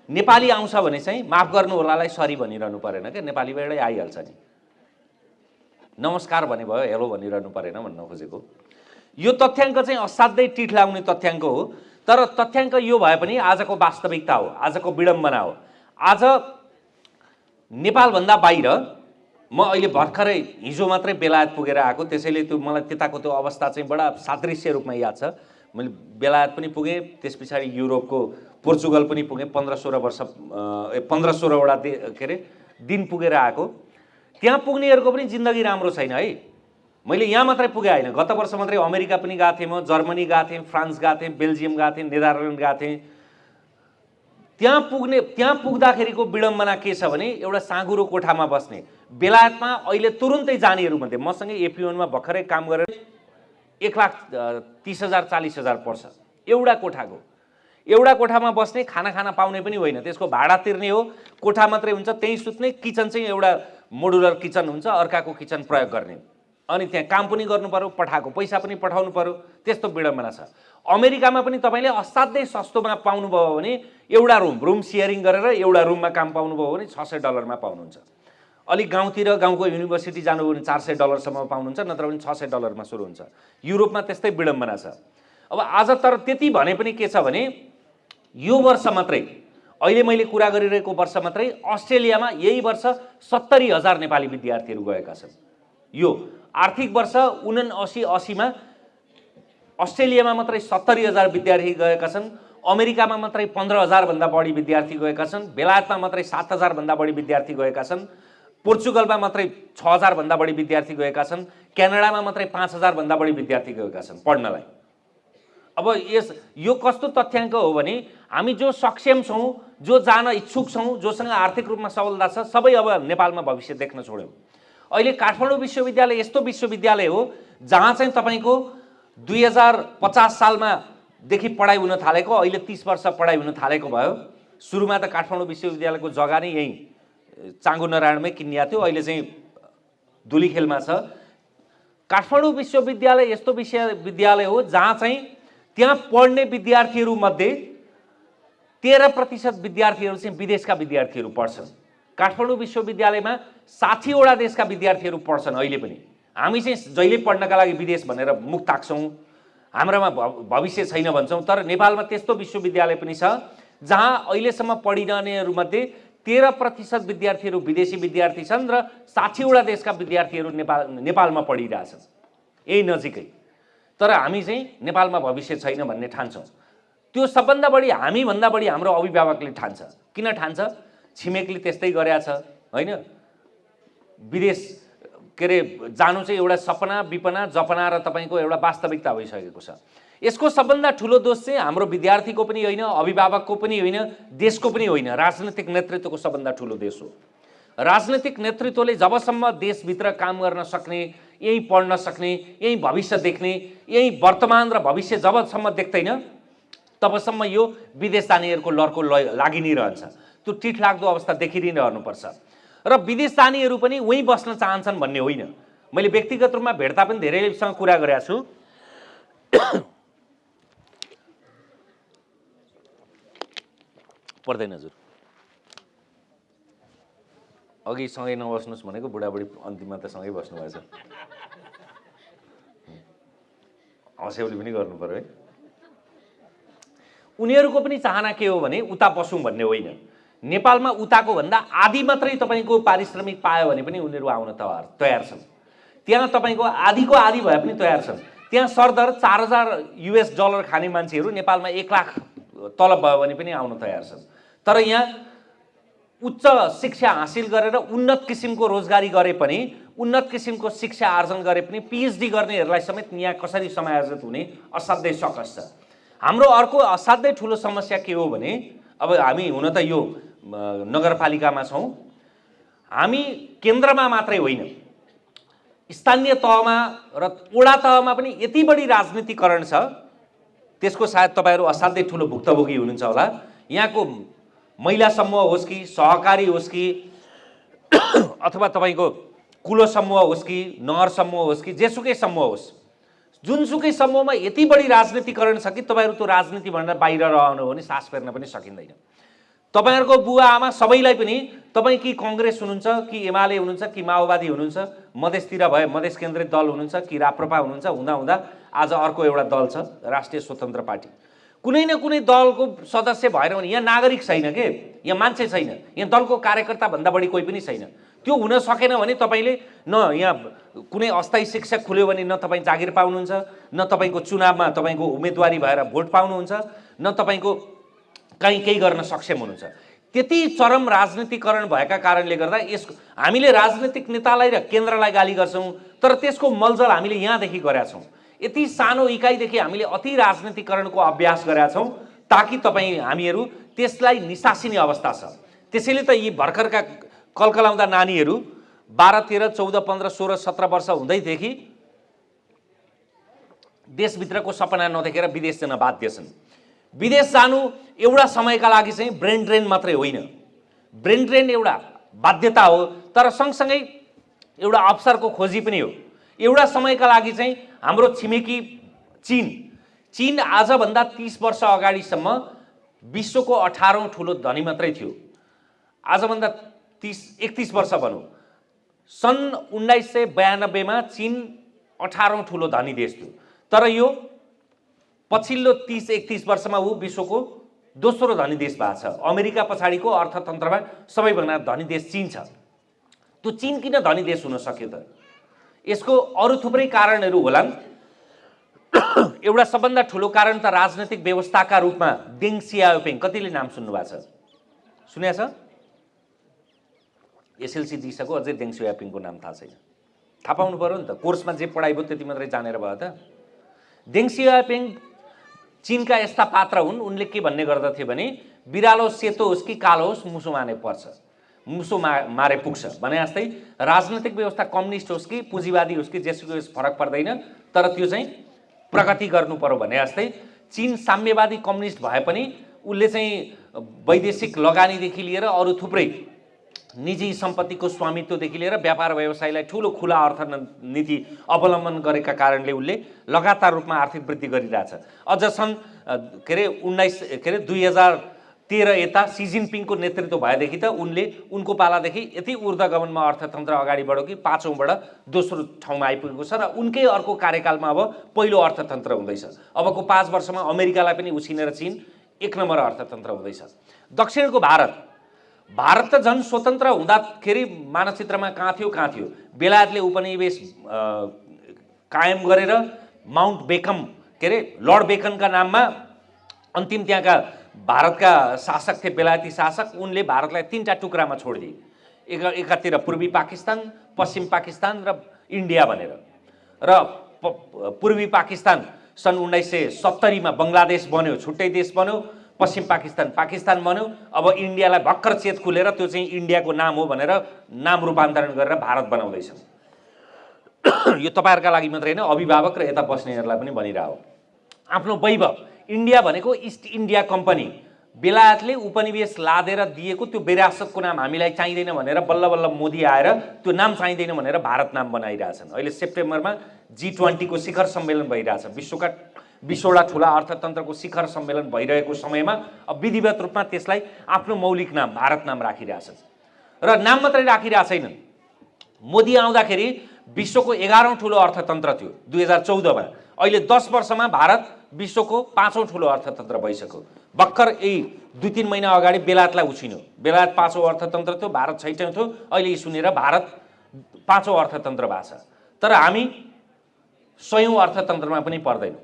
नेपाली आउँछ भने चाहिँ माफ गर्नु होलालाई सरी भनिरहनु परेन क्या, नेपालीबाटै आइहाल्छ नि। नमस्कार भने भयो, हेलो भनिरहनु परेन भन्न खोजेको। यो तथ्याङ्क चाहिँ असाध्यै टिठ लाग्ने तथ्याङ्क हो। तर तथ्याङ्क यो भए पनि आजको वास्तविकता हो, आजको विडम्बना हो। आज नेपालभन्दा बाहिर म अहिले भर्खरै हिजो मात्रै बेलायत पुगेर आएको, त्यसैले त्यो मलाई त्यताको त्यो अवस्था चाहिँ बडा सादृश्य रूपमा याद छ। मैले बेलायत पनि पुगेँ, त्यस पछाडि युरोपको पोर्चुगल पनि पुगेँ। 15-16 के अरे दिन पुगेर आएको। त्यहाँ पुग्नेहरूको पनि जिन्दगी राम्रो छैन है। मैले यहाँ मात्रै पुगे होइन, गत वर्ष मात्रै अमेरिका पनि गएको थिएँ, म जर्मनी गएको थिएँ, फ्रान्स गएको थिएँ, बेल्जियम गएको थिएँ, नेदरल्यान्ड गएको थिएँ। त्यहाँ पुग्दाखेरिको विडम्बना के छ भने एउटा साँघुरो कोठामा बस्ने। बेलायतमा अहिले तुरुन्तै जानेहरूमध्ये मसँगै एपिओनमा भर्खरै काम गरेर 1,30,000-40,000 पर्छ एउटा कोठाको। एउटा कोठामा बस्ने, खाना खाना पाउने पनि होइन, त्यसको भाडा तिर्ने हो। कोठा मात्रै हुन्छ, त्यहीँ सुत्ने। किचन चाहिँ एउटा मोडुलर किचन हुन्छ, अर्काको किचन प्रयोग गर्ने। अनि त्यहाँ काम पनि गर्नु पर्यो, पठाएको पैसा पनि पठाउनु पर्यो। त्यस्तो विडम्बना छ। अमेरिकामा पनि तपाईँले असाध्यै सस्तोमा पाउनुभयो भने एउटा रुम सेयरिङ गरेर एउटा रुममा काम पाउनुभयो भने $600 पाउनुहुन्छ। अलिक गाउँतिर, गाउँको युनिभर्सिटी जानुभयो भने $400 पाउनुहुन्छ, नत्र भने $600 सुरु हुन्छ। युरोपमा त्यस्तै विडम्बना छ। अब आज तर त्यति भने पनि के छ भने यो वर्ष मात्रै, अहिले मैले कुरा गरिरहेको वर्ष मात्रै अस्ट्रेलियामा यही वर्ष 70,000 नेपाली विद्यार्थीहरू गएका छन्। यो आर्थिक वर्ष 79-80 मा अस्ट्रेलियामा मात्रै 70,000 विद्यार्थी गएका छन्। अमेरिकामा मात्रै 15,000 भन्दा बढी विद्यार्थी गएका छन्। बेलायतमा मात्रै 7,000 भन्दा बढी विद्यार्थी गएका छन्। पोर्चुगलमा मात्रै 6,000 भन्दा बढी विद्यार्थी गएका छन्। क्यानाडामा मात्रै 5,000 भन्दा बढी विद्यार्थी गएका छन् पढ्नलाई। अब यो कस्तो तथ्याङ्क हो भने हामी जो सक्षम छौँ, जो जान इच्छुक छौँ, जोसँग आर्थिक रूपमा सबलता छ, सबै अब नेपालमा भविष्य देख्न छोड्यौँ। अहिले काठमाडौँ विश्वविद्यालय यस्तो विश्वविद्यालय हो जहाँ चाहिँ तपाईँको 2050 सालमा देखि पढाइ हुन थालेको, अहिले 30 वर्ष पढाइ हुन थालेको भयो। सुरुमा त काठमाडौँ विश्वविद्यालयको जग्गा नै यहीँ चाँगु नारायणमै किनिएको थियो, अहिले चाहिँ धुलीखेलमा छ। काठमाडौँ विश्वविद्यालय यस्तो विश्वविद्यालय हो जहाँ चाहिँ त्यहाँ पढ्ने विद्यार्थीहरूमध्ये 13% विद्यार्थीहरू चाहिँ विदेशका विद्यार्थीहरू पढ्छन्। काठमाडौँ विश्वविद्यालयमा 60 वटा देशका विद्यार्थीहरू पढ्छन् अहिले पनि। हामी चाहिँ जहिले पढ्नका लागि विदेश भनेर मुख ताक्छौँ, हाम्रोमा भविष्य छैन भन्छौँ। तर नेपालमा त्यस्तो विश्वविद्यालय पनि छ जहाँ अहिलेसम्म पढिरहनेहरूमध्ये 13% विद्यार्थीहरू विदेशी विद्यार्थी छन् र 60 वटा देशका विद्यार्थीहरू नेपालमा पढिरहेछन् यही नजिकै। तर हामी चाहिँ नेपालमा भविष्य छैन भन्ने ठान्छौँ। त्यो सबभन्दा बढी हामीभन्दा बढी हाम्रो अभिभावकले ठान्छ। किन ठान्छ? छिमेकले त्यस्तै गरेछ होइन। विदेश के अरे जानु चाहिँ एउटा सपना, विपना, जपना र तपाईँको एउटा वास्तविकता भइसकेको छ। यसको सबभन्दा ठुलो दोष चाहिँ हाम्रो विद्यार्थीको पनि होइन, अभिभावकको पनि होइन, देशको पनि होइन, राजनीतिक नेतृत्वको सबभन्दा ठुलो देश हो। राजनीतिक नेतृत्वले जबसम्म देशभित्र काम गर्न सक्ने, यहीँ पढ्न सक्ने, यहीँ भविष्य देख्ने, यहीँ वर्तमान र भविष्य जबसम्म देख्दैन तबसम्म यो विदेश जानेहरूको लर्को लागि नै रहन्छ। त्यो टिठ लाग्दो अवस्था देखिरहनुपर्छ। र विदेश जानेहरू पनि वहीँ बस्न चाहन्छन् भन्ने होइन। मैले व्यक्तिगत रूपमा भेट्दा पनि धेरैसँग कुरा गरेको छु। पर्दैन हजुर, अघि सँगै नबस्नुहोस् भनेको बुढाबुढी अन्तिममा त सँगै बस्नुभएछ। हँस्यौली पनि गर्नु पर्यो है। उनीहरूको पनि चाहना के हो भने उता बसौँ भन्ने होइन। नेपालमा उताको भन्दा आधी मात्रै तपाईँको पारिश्रमिक पायो भने पनि उनीहरू आउन तयार छन्। त्यहाँ तपाईँको आधीको आधी भए पनि तयार छन्। त्यहाँ सरदर $4000 खाने मान्छेहरू नेपालमा 1 लाख तलब भयो भने पनि आउन तयार छन्। तर यहाँ उच्च शिक्षा हासिल गरेर उन्नत किसिमको रोजगारी गरे पनि, उन्नत किसिमको शिक्षा आर्जन गरे पनि पिएचडी गर्नेहरूलाई समेत यहाँ कसरी समायोजित हुने असाध्यै सकस छ। हाम्रो अर्को असाध्यै ठुलो समस्या के हो भने, अब हामी हुन त यो नगरपालिकामा छौँ, हामी केन्द्रमा मात्रै होइन स्थानीय तहमा र वडा तहमा पनि यति बढी राजनीतिकरण छ, त्यसको सायद तपाईहरु असाध्यै ठुलो भुक्तभोगी हुनुहुन्छ होला। यहाँको महिला समूह होस् कि सहकारी होस् कि अथवा तपाईको कुलो समूह होस् कि नगर समूह होस् कि जेसुकै समूह होस्, जुनसुकै समूहमा यति बढी राजनीतिकरण छ कि तपाईहरु त्यो राजनीति भनेर बाहिर रहनु हो भने सास फेर्न पनि सकिँदैन। तपाईहरुको बुवा आमा सबैलाई पनि तपाई कि कांग्रेस हुनुहुन्छ कि एमाले हुनुहुन्छ कि माओवादी हुनुहुन्छ, मधेसतिर भए मधेस केन्द्रित दल हुनुहुन्छ कि राप्रपा हुनुहुन्छ, हुँदा हुँदा आज अर्को एउटा दल छ राष्ट्रिय स्वतन्त्र पार्टी। कुनै न कुनै दलको सदस्य भएर भने यहाँ नागरिक छैन के, यहाँ मान्छे छैन, यहाँ दलको कार्यकर्ता भन्दा बढी कोही पनि छैन। त्यो हुन सकेन भने तपाईले न यहाँ कुनै अस्थायी शिक्षक खुल्यो भने न तपाई जागिर पाउनुहुन्छ, न तपाईको चुनावमा तपाईको उम्मेदवारी भएर भोट पाउनुहुन्छ, न तपाईको कहीं केही गर्न सक्षम हुनुहुन्छ। त्यति चरम राजनीतिकरण भएका कारणले गर्दा यस हामीले राजनीतिक नेतालाई र केन्द्रलाई गाली गर्छौं, तर त्यसको मलजल हामीले यहाँदेखि गरेका छौं। यति सानो इकाइदेखि हामीले अति राजनीतिकरणको अभ्यास गरेका छौं ताकि तपाई हामीहरू त्यसलाई निसासिने अवस्था छ। त्यसैले त यी भर्खरका कलकलाउँदा नानीहरू 12, 13, 14, 15, 16, 17 वर्ष हुँदैदेखि देशभित्रको सपना नदेखेर विदेश जान बाध्य छन्। विदेश जानु एउटा समयका लागि चाहिँ ब्रेन ड्रेन मात्रै होइन, ब्रेन ड्रेन एउटा बाध्यता हो, तर सँगसँगै एउटा अवसरको खोजी पनि हो। एउटा समयका लागि चाहिँ हाम्रो छिमेकी चीन आजभन्दा 30 वर्ष अगाडिसम्म विश्वको 18औं ठुलो धनी मात्रै थियो। आजभन्दा 31 वर्ष भनौं, सन् 1992 मा चीन 18औं ठुलो धनी देश थियो। तर यो पछिल्लो 30-31 वर्षमा ऊ विश्वको दोस्रो धनी देश भएको छ। अमेरिका पछाडिको अर्थतन्त्रमा सबैभन्दा धनी देश चीन छ। त्यो चीन किन धनी देश हुन सक्यो त? यसको अरु थुप्रै कारणहरू होलान्। एउटा सबभन्दा ठुलो कारण त राजनीतिक व्यवस्थाका रूपमा देङ सियाओपिङ, कतिले नाम सुन्नु भएको छ? सुनेको छ? एसएलसी दिइसक्यो अझै देङ सियाओपिङको नाम थाहा छैन। थाहा पाउनु पर्यो नि त, कोर्समा जे पढाइ भयो त्यति मात्रै जानेर भयो त? देङ सियाओपिङ चीनका यस्ता पात्र हुन्, उनले के भन्ने गर्दथे भने बिरालो सेतो होस् कि कालो होस् मुसो माने पर्छ, मुसो मारे पुग्छ भने जस्तै राजनीतिक व्यवस्था कम्युनिस्ट होस् कि पुँजीवादी होस् कि जेसुकै होस् फरक पर्दैन, तर त्यो चाहिँ प्रगति गर्नु पर्यो भने जस्तै चीन साम्यवादी कम्युनिस्ट भए पनि उनले चाहिँ वैदेशिक लगानीदेखि लिएर अरु थुप्रै निजी सम्पत्तिको स्वामित्वदेखि लिएर व्यापार व्यवसायलाई ठूलो खुला अर्थनीति अवलम्बन गरेका कारणले उनले लगातार रूपमा आर्थिक वृद्धि गरिरहेछ। अझ सन् 2013 यता सी जिनपिङको नेतृत्व भएदेखि त उनको पालादेखि यति ऊर्ध्वगमनमा अर्थतन्त्र अगाडि बढ्यो कि 5औंबाट दोस्रो ठाउँमा आइपुगेको छ र उनकै अर्को कार्यकालमा अब पहिलो अर्थतन्त्र हुँदैछ। अबको 5 वर्षमा अमेरिकालाई पनि उछिनेर चीन 1 नम्बर अर्थतन्त्र हुँदैछ। दक्षिणको भारत त झन् स्वतन्त्र हुँदाखेरि मानचित्रमा कहाँ थियो? बेलायतले उपनिवेश कायम गरेर माउन्ट बेकम लर्ड बेकनका नाममा अन्तिम त्यहाँका भारतका शासक थिए, बेलायती शासक, उनले भारतलाई 3टा टुक्रामा छोडिदिए। एकातिर पूर्वी पाकिस्तान, पश्चिम पाकिस्तान र इन्डिया भनेर। र पूर्वी पाकिस्तान सन् 1970 मा बंगलादेश बन्यो, छुट्टै देश बन्यो। पश्चिम पाकिस्तान बन्यो। अब इन्डियालाई भक्कर चेत खुलेर त्यो चाहिँ इन्डियाको नाम हो भनेर नाम रूपान्तरण गरेर भारत बनाउँदैछ। यो तपाईहरुका लागि मात्रै हैन, अभिभावक र यता बस्नेहरुलाई पनि भनिराहो। आफ्नो वैभव इन्डिया भनेको इस्ट इन्डिया कम्पनी, बेलायतले उपनिवेश लादेर दिएको त्यो विरासतको नाम हामीलाई चाहिँदैन भनेर बल्ल बल्ल मोदी आएर त्यो नाम चाहिँदैन भनेर भारत नाम बनाइरहेछन्। अहिले सेप्टेम्बरमा G20 को शिखर सम्मेलन भइरहेछ। विश्वका 20वटा ठूला अर्थतन्त्रको शिखर सम्मेलन भइरहेको समयमा अब विधिवत रूपमा त्यसलाई आफ्नो मौलिक नाम भारत नाम राखिरहेछन्। र नाम मात्रै राखिरहेको छैनन्। मोदी आउँदाखेरि विश्वको 11औं ठूलो अर्थतन्त्र थियो 2014 मा। अहिले 10 वर्षमा भारत विश्वको 5औं ठूलो अर्थतन्त्र भइसक्यो। भक्कर यही 2-3 महिना अगाडि बेलायतलाई उछिन्यो। बेलायत 5औं अर्थतन्त्र थियो, भारत 6औं थियो। अहिले सुनेर भारत 5औं अर्थतन्त्र भएको छ। तर हामी 100औं अर्थतन्त्रमा पनि पर्दैनौँ।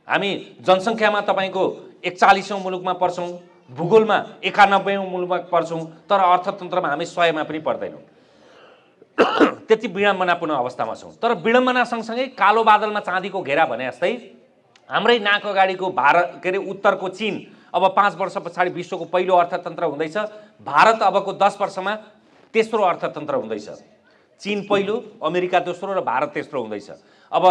हामी जनसङ्ख्यामा तपाईँको 41औं मुलुकमा पर्छौँ, भूगोलमा 91औं मुलुकमा पर्छौँ, तर अर्थतन्त्रमा हामी 100मा पनि पर्दैनौँ। त्यति विडम्बनापूर्ण अवस्थामा छौँ। तर विडम्बना सँगसँगै कालो बादलमा चाँदीको घेरा भने जस्तै हाम्रै नाक अगाडिको भारत उत्तरको चीन अब 5 वर्ष पछाडि विश्वको पहिलो अर्थतन्त्र हुँदैछ। भारत अबको 10 वर्षमा तेस्रो अर्थतन्त्र हुँदैछ। चीन पहिलो, अमेरिका दोस्रो र भारत तेस्रो हुँदैछ। अब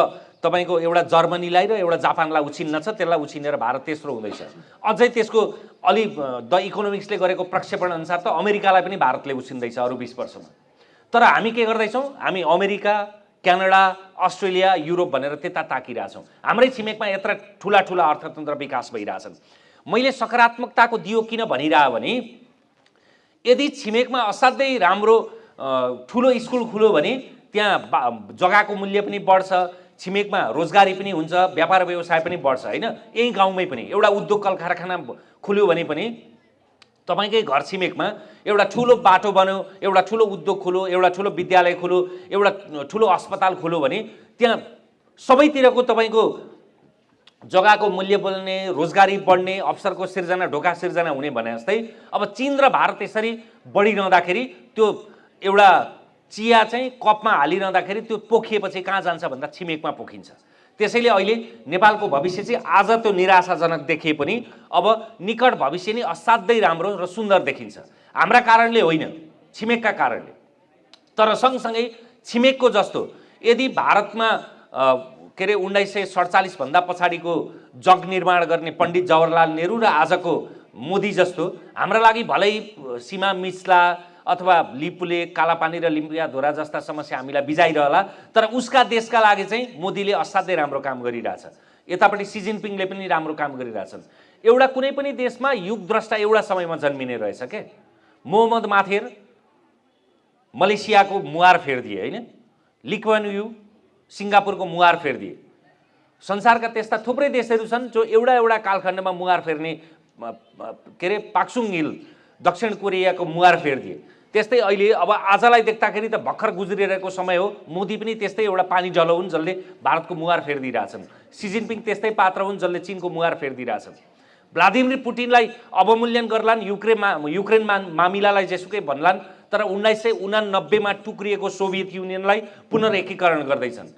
तपाईँको एउटा जर्मनीलाई र एउटा जापानलाई उछिन्न छ, त्यसलाई उछिनेर भारत तेस्रो हुँदैछ। अझै त्यसको अलि द इकोनोमिक्सले गरेको प्रक्षेपण अनुसार त अमेरिकालाई पनि भारतले उछिन्दैछ अरू 20 वर्षमा। तर हामी के गर्दैछौँ? हामी अमेरिका, क्यानाडा, अस्ट्रेलिया, युरोप भनेर त्यता ताकिरहेछौँ। हाम्रै छिमेकमा यत्र ठुला ठुला अर्थतन्त्र विकास भइरहेछन्। मैले सकारात्मकताको दियो किन भनिरहे भने यदि छिमेकमा असाध्यै राम्रो ठुलो स्कुल खुल्यो भने त्यहाँ जग्गाको मूल्य पनि बढ्छ, छिमेकमा रोजगारी पनि हुन्छ, व्यापार व्यवसाय पनि बढ्छ हैन। यही गाउँमै पनि एउटा उद्योग कल कारखाना खुल्यो भने पनि तपाईकै घर छिमेकमा एउटा ठुलो बाटो बन्यो, एउटा ठुलो उद्योग खुल्यो, एउटा ठुलो विद्यालय खुल्यो, एउटा ठुलो अस्पताल खुल्यो भने त्यहाँ सबैतिरको तपाईको जग्गाको मूल्य बढ्ने, रोजगारी बढ्ने, अवसरको सिर्जना, ढोका सिर्जना हुने भने जस्तै अब चीन र भारत यसरी बढिरहँदाखेरि त्यो एउटा चिया चाहिँ कपमा हालिरहँदाखेरि त्यो पोखिएपछि कहाँ जान्छ भन्दा छिमेकमा पोखिन्छ। त्यसैले अहिले नेपालको भविष्य चाहिँ आज त्यो निराशाजनक देखिए पनि अब निकट भविष्य नै असाध्यै राम्रो र सुन्दर देखिन्छ। हाम्रा कारणले होइन, छिमेकका कारणले। तर सँगसँगै छिमेकको जस्तो यदि भारतमा 1947 भन्दा पछाडिको जग निर्माण गर्ने पण्डित जवाहरलाल नेहरू र आजको मोदी जस्तो हाम्रा लागि भलै सीमा मिच्ला अथवा लिपुले, कालापानी र लिम्पियाधुरा जस्ता समस्या हामीलाई बिजाइरहला, तर उसका देशका लागि चाहिँ मोदीले असाध्यै राम्रो काम गरिरहेछ। यतापट्टि सी जिनपिङले पनि राम्रो काम गरिरहेछन्। एउटा कुनै पनि देशमा युगद्रष्टा एउटा समयमा जन्मिने रहेछ के। मोहम्मद माथेर मलेसियाको मुहार फेर्दिए हैन, ली कुआन यू सिङ्गापुरको मुहार फेर्दिए। संसारका त्यस्ता थुप्रै देशहरू छन् जो एउटा एउटा कालखण्डमा मुहार फेर्ने पाक्सुङ हिल दक्षिण कोरियाको मुहार फेर्दिए। त्यस्तै अहिले अब आजलाई देख्दाखेरि त भर्खर गुज्रिरहेको समय हो। मोदी पनि त्यस्तै एउटा पानी जलो हुन् जसले भारतको मुहार फेर्दिरहेछन्। सी जिनपिङ त्यस्तै पात्र हुन् जसले चीनको मुहार फेर्दिरहेछन्। भ्लादिमिर पुटिनलाई अवमूल्यन गर्लान्, युक्रेन मामिलालाई जेसुकै भन्लान्, तर 1989 मा टुक्रिएको सोभियत युनियनलाई पुनर्एकीकरण गर्दैछन्।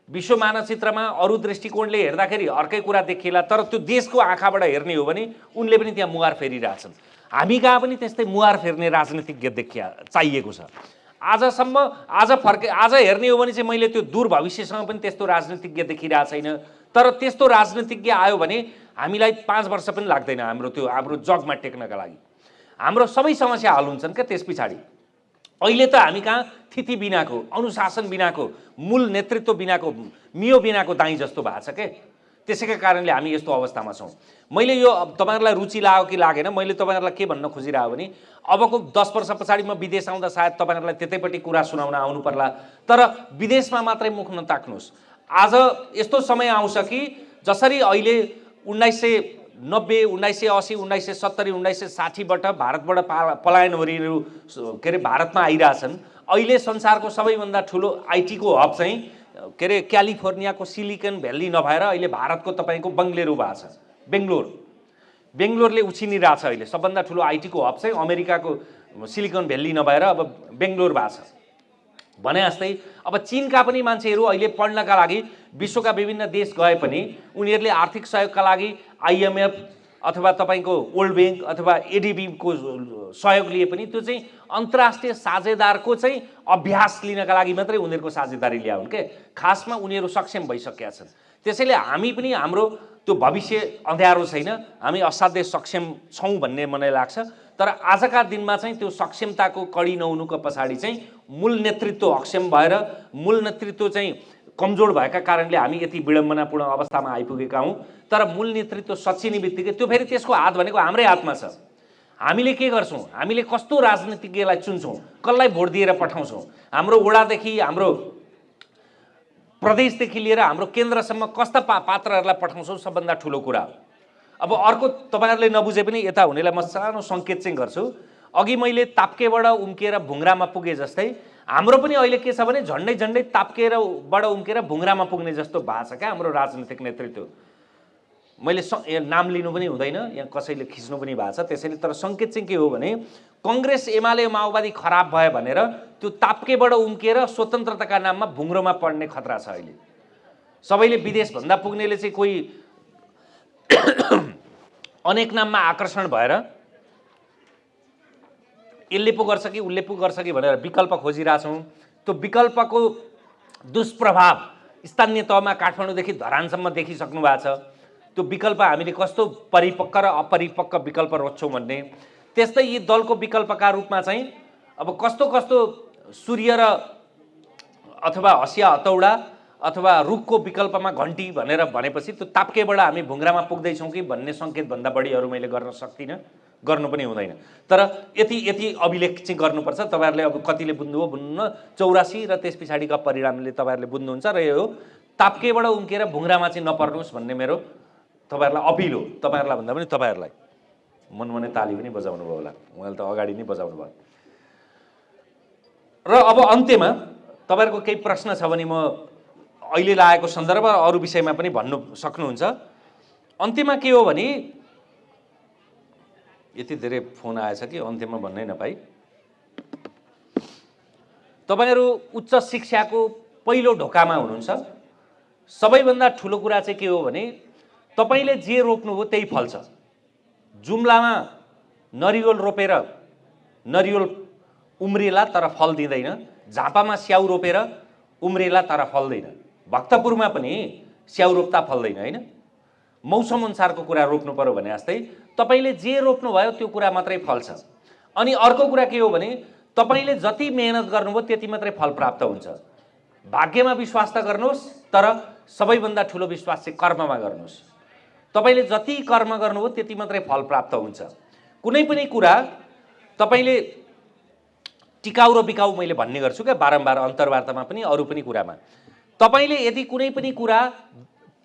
विश्व मानचित्रमा अरू दृष्टिकोणले हेर्दाखेरि अर्कै कुरा देखिएला, तर त्यो देशको आँखाबाट हेर्ने हो भने उनले पनि त्यहाँ मुहार फेरिरहेछन्। हामी कहाँ पनि त्यस्तै मुहार फेर्ने राजनीतिज्ञ चाहिएको छ। आज हेर्ने हो भने चाहिँ मैले त्यो दूर भविष्यसँग पनि त्यस्तो राजनीतिज्ञ देखिरहेको छैन। तर त्यस्तो राजनीतिज्ञ आयो भने हामीलाई 5 वर्ष पनि लाग्दैन हाम्रो जगमा टेक्नका लागि। हाम्रो सबै समस्या हल हुन्छन् क्या त्यस पछाडि। अहिले त हामी कहाँ थिति बिनाको, अनुशासन बिनाको, मूल नेतृत्व बिनाको, मियो बिनाको दाई जस्तो भएको छ के। त्यसैका कारणले हामी यस्तो अवस्थामा छौँ। मैले यो तपाईहरुलाई रुचि लाग्यो कि लागेन, मैले तपाईहरुलाई के भन्न खोजिरहेको भने अबको 10 वर्ष पछाडि म विदेश आउँदा सायद तपाईहरुलाई त्यतैपट्टि कुरा सुनाउन आउनु पर्ला, तर विदेशमा मात्रै मुख नताक्नुस्। आज यस्तो समय आउँछ कि जसरी अहिले 1990, 1980, 1970, 1960 बाट भारतबाट पलायन गरिहरू भारतमा आइरहेछन्। अहिले संसारको सबैभन्दा ठुलो आइटीको हब चाहिँ क्यालिफोर्नियाको सिलिकन भ्याली नभएर अहिले भारतको तपाईको बङ्गलुरु भएको छ। बेङ्गलोरले उछिनिरहेछ। अहिले सबभन्दा ठुलो आइटीको हब चाहिँ अमेरिकाको सिलिकन भ्याली नभएर अब बेङ्गलोर भएको छ भने जस्तै अब चीनका पनि मान्छेहरू अहिले पढ्नका लागि विश्वका विभिन्न देश गए पनि उनीहरूले आर्थिक सहयोगका लागि आइएमएफ अथवा तपाईको वर्ल्ड बैंक अथवा एडीबी को सहयोग लिए पनि त्यो चाहिँ अन्तर्राष्ट्रिय साझेदारको चाहिँ अभ्यास लिनका लागि मात्रै उनीहरूको साझेदारी ल्याउन् के। खासमा उनीहरू सक्षम भइसकेका छन्। त्यसैले हामी पनि हाम्रो त्यो भविष्य अँध्यारो छैन, हामी असाध्यै सक्षम छौँ भन्ने मलाई लाग्छ। तर आजका दिनमा चाहिँ त्यो सक्षमताको कडी नहुनुको पछाडि चाहिँ मूल नेतृत्व अक्षम भएर मूल नेतृत्व चाहिँ कमजोर भएका कारणले हामी यति विडम्बनापूर्ण अवस्थामा आइपुगेका हौँ। तर मूल नेतृत्व सच्चिने बित्तिकै त्यो फेरि त्यसको हात भनेको हाम्रै हातमा छ। हामीले के गर्छौँ, हामीले कस्तो राजनीतिज्ञलाई चुन्छौँ, कसलाई भोट दिएर पठाउँछौँ, हाम्रो वडादेखि हाम्रो प्रदेशदेखि लिएर हाम्रो केन्द्रसम्म कस्ता पात्रहरूलाई पठाउँछौँ सबभन्दा ठुलो कुरा हो। अब अर्को तपाईहरुले नबुझे पनि यता हुनेलाई म सानो संकेत चाहिँ गर्छु। अघि मैले ताप्केबाट उम्किएर भुङ्रामा पुगे जस्तै हाम्रो पनि अहिले के छ भने झन्डै झन्डै ताप्केरबाट उम्केर भुङ्रामा पुग्ने जस्तो भएको छ क्या हाम्रो राजनीतिक नेतृत्व। मैले नाम लिनु पनि हुँदैन, यहाँ कसैले खिच्नु पनि भएको छ त्यसैले। तर सङ्केत चाहिँ के हो भने कङ्ग्रेस एमाले माओवादी खराब भयो भनेर त्यो ताप्केबाट उम्केर स्वतन्त्रताका नाममा भुङ्रोमा पड्ने खतरा छ अहिले। सबैले विदेश भन्दा पुग्नेले चाहिँ कोही अनेक नाममा आकर्षण भएर यसले पो गर्छ कि उसले पो गर्छ कि भनेर विकल्प खोजिरहेछौँ। त्यो विकल्पको दुष्प्रभाव स्थानीय तहमा काठमाडौँदेखि धरानसम्म देखिसक्नु भएको छ। त्यो विकल्प हामीले कस्तो परिपक्व र अपरिपक्व विकल्प रोज्छौँ भन्ने। त्यस्तै यी दलको विकल्पका रूपमा चाहिँ अब कस्तो कस्तो सूर्य र अथवा हँसिया हतौडा अथवा रुखको विकल्पमा घन्टी भनेर भनेपछि त्यो ताप्केबाट हामी भुङ्रामा पुग्दैछौँ कि भन्ने सङ्केतभन्दा बढी अरू मैले गर्न सक्दिनँ, गर्नु पनि हुँदैन। तर यति अभिलेख चाहिँ गर्नुपर्छ। तपाईँहरूले अब कतिले बुझ्नुभयो बुझ्नु, 84 र त्यस पछाडिका परिणामले तपाईँहरूले बुझ्नुहुन्छ। र यो ताप्केबाट उम्केर भुङ्रामा चाहिँ नपर्नुहोस् भन्ने मेरो तपाईँहरूलाई अपिल हो। तपाईँहरूलाई भन्दा पनि तपाईँहरूलाई मनमने ताली पनि बजाउनु भयो होला, उहाँले त अगाडि नै बजाउनु भयो। र अब अन्त्यमा तपाईँहरूको केही प्रश्न छ भने म अहिले लागेको सन्दर्भ र अरू विषयमा पनि भन्नु सक्नुहुन्छ। अन्त्यमा के हो भने यति धेरै फोन आएछ कि अन्त्यमा भन्नै नपाई। तपाईँहरू उच्च शिक्षाको पहिलो ढोकामा हुनुहुन्छ। सबैभन्दा ठुलो कुरा चाहिँ के हो भने तपाईँले जे रोप्नुभयो त्यही फल्छ। जुम्लामा नरिवल रोपेर नरिवल उम्रिएला तर फल दिँदैन, झापामा स्याउ रोपेर उम्रिएला तर फल्दैन, भक्तपुरमा पनि स्याउ रोप्दा फल्दैन होइन। मौसम अनुसारको कुरा रोप्नु पर्यो भने जस्तै तपाईँले जे रोप्नुभयो त्यो कुरा मात्रै फल्छ। अनि अर्को कुरा के हो भने तपाईँले जति मेहनत गर्नुभयो त्यति मात्रै फल प्राप्त हुन्छ। भाग्यमा विश्वास त गर्नुहोस्, तर सबैभन्दा ठुलो विश्वास चाहिँ कर्ममा गर्नुहोस्। तपाईँले जति कर्म गर्नुभयो त्यति मात्रै फल प्राप्त हुन्छ। कुनै पनि कुरा तपाईँले टिकाउ र बिकाउ मैले भन्ने गर्छु क्या बारम्बार अन्तर्वार्तामा पनि अरू पनि कुरामा। तपाईँले यदि कुनै पनि कुरा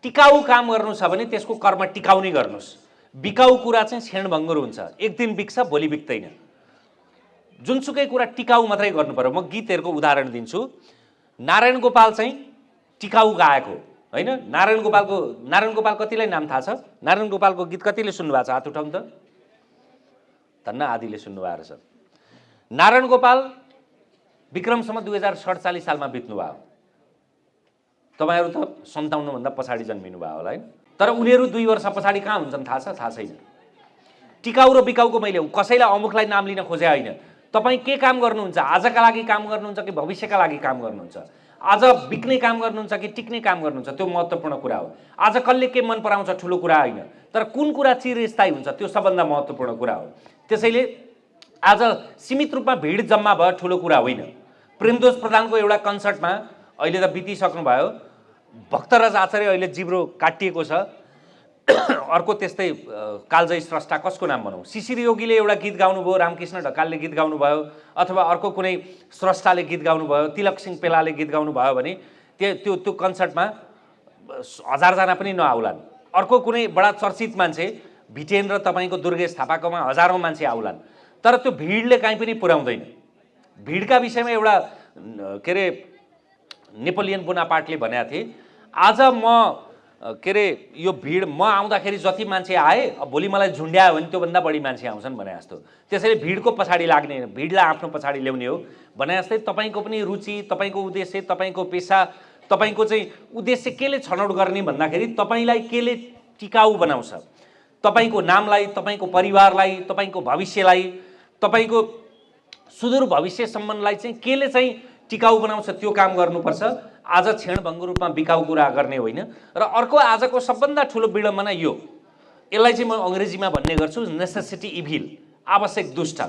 टिकाउ काम गर्नु छ भने त्यसको कर्म टिकाउ नै गर्नुहोस्। बिकाउ कुरा चाहिँ क्षणभङ्गुर हुन्छ, एक दिन बिक्छ भोलि बिक्दैन। जुनसुकै कुरा टिकाउ मात्रै गर्नु पर्यो। म गीतहरूको उदाहरण दिन्छु। नारायण गोपाल चाहिँ टिकाउ गाएको होइन। नारायण गोपाल कतिलाई नाम थाहा छ? नारायण गोपालको गीत कतिले सुन्नुभएको छ? हात उठाउनु त। धन्न आदिले सुन्नुभएको रहेछ। नारायण गोपाल विक्रमसम्म 2047 सालमा बित्नुभयो। तपाईँहरू त 57 भन्दा पछाडि जन्मिनु भयो होला है। तर उनीहरू 2 वर्ष पछाडि कहाँ हुन्छन् थाहा छ? थाहा छैन। टिकाउ र बिकाउको मैले कसैलाई अमुखलाई नाम लिन खोजे होइन। तपाईँ के काम गर्नुहुन्छ? आजका लागि काम गर्नुहुन्छ कि भविष्यका लागि काम गर्नुहुन्छ? आज बिक्ने काम गर्नुहुन्छ कि टिक्ने काम गर्नुहुन्छ? त्यो महत्त्वपूर्ण कुरा हो। आज कसले के मन पराउँछ ठुलो कुरा होइन, तर कुन कुरा चिरस्थायी हुन्छ त्यो सबभन्दा महत्त्वपूर्ण कुरा हो। त्यसैले आज सीमित रूपमा भिड जम्मा भयो ठुलो कुरा होइन। प्रेमदोष प्रधानको एउटा कन्सर्टमा अहिले त बितिसक्नुभयो, भक्तराज आचार्य अहिले जिब्रो काटिएको छ। अर्को त्यस्तै कालजयी स्रष्टा कसको नाम भनौँ, शिशिर योगीले एउटा गीत गाउनुभयो, रामकृष्ण ढकालले गीत गाउनुभयो, अथवा अर्को कुनै स्रष्टाले गीत गाउनुभयो, तिलक सिंह पेलाले गीत गाउनुभयो भने त्यो कन्सर्टमा 1000जना पनि नआउलान्। अर्को कुनै बडा चर्चित मान्छे भिटेन र तपाईँको दुर्गेश थापाकोमा हजारौँ मान्छे आउलान्, तर त्यो भिडले काहीँ पनि पुर्याउँदैन। भिडका विषयमा एउटा के अरे नेपोलियन बोनापार्टले भनेका थिए, आज म के अरे यो भिड म आउँदाखेरि जति मान्छे आए भोलि मलाई झुन्ड्यायो भने त्योभन्दा बढी मान्छे आउँछन् भने जस्तो। त्यसैले भिडको पछाडि लाग्ने, भिडलाई आफ्नो पछाडि ल्याउने हो भने जस्तै तपाईँको पनि रुचि, तपाईँको उद्देश्य, तपाईँको पेसा, तपाईँको चाहिँ उद्देश्य केले छनौट गर्ने भन्दाखेरि तपाईँलाई केले टिकाउ बनाउँछ, तपाईँको नामलाई, तपाईँको परिवारलाई, तपाईँको भविष्यलाई, तपाईँको सुदूर भविष्यसम्मलाई चाहिँ केले चाहिँ टिकाउ बनाउँछ त्यो काम गर्नुपर्छ। आज क्षणभङ्गुर रूपमा बिकाउ कुरा गर्ने होइन। र अर्को आजको सबभन्दा ठुलो विडम्बना यो, यसलाई चाहिँ म अङ्ग्रेजीमा भन्ने गर्छु नेसेसिटी इभिल, आवश्यक दुष्ट।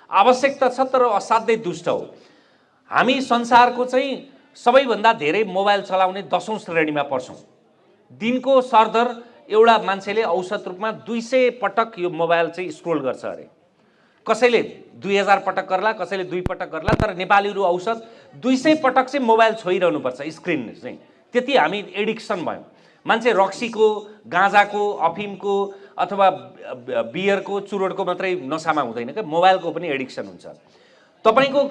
आवश्यक त छ तर असाध्यै दुष्ट हो। हामी संसारको चाहिँ सबैभन्दा धेरै मोबाइल चलाउने 10औं श्रेणीमा पर्छौँ। दिनको सरदर एउटा मान्छेले औसत रूपमा 200 पटक यो मोबाइल चाहिँ स्क्रोल गर्छ अरे। कसैले 2000 पटक गर्ला, कसैले 2 पटक गर्ला, तर नेपालीहरू औसत 200 पटक चाहिँ मोबाइल छोइरहनुपर्छ स्क्रिन चाहिँ। त्यति हामी एडिक्सन भयौँ। मान्छे रक्सीको, गाँजाको, अफिमको अथवा बियरको, चुरोटको मात्रै नसामा हुँदैन क्या, मोबाइलको पनि एडिक्सन हुन्छ। तपाईको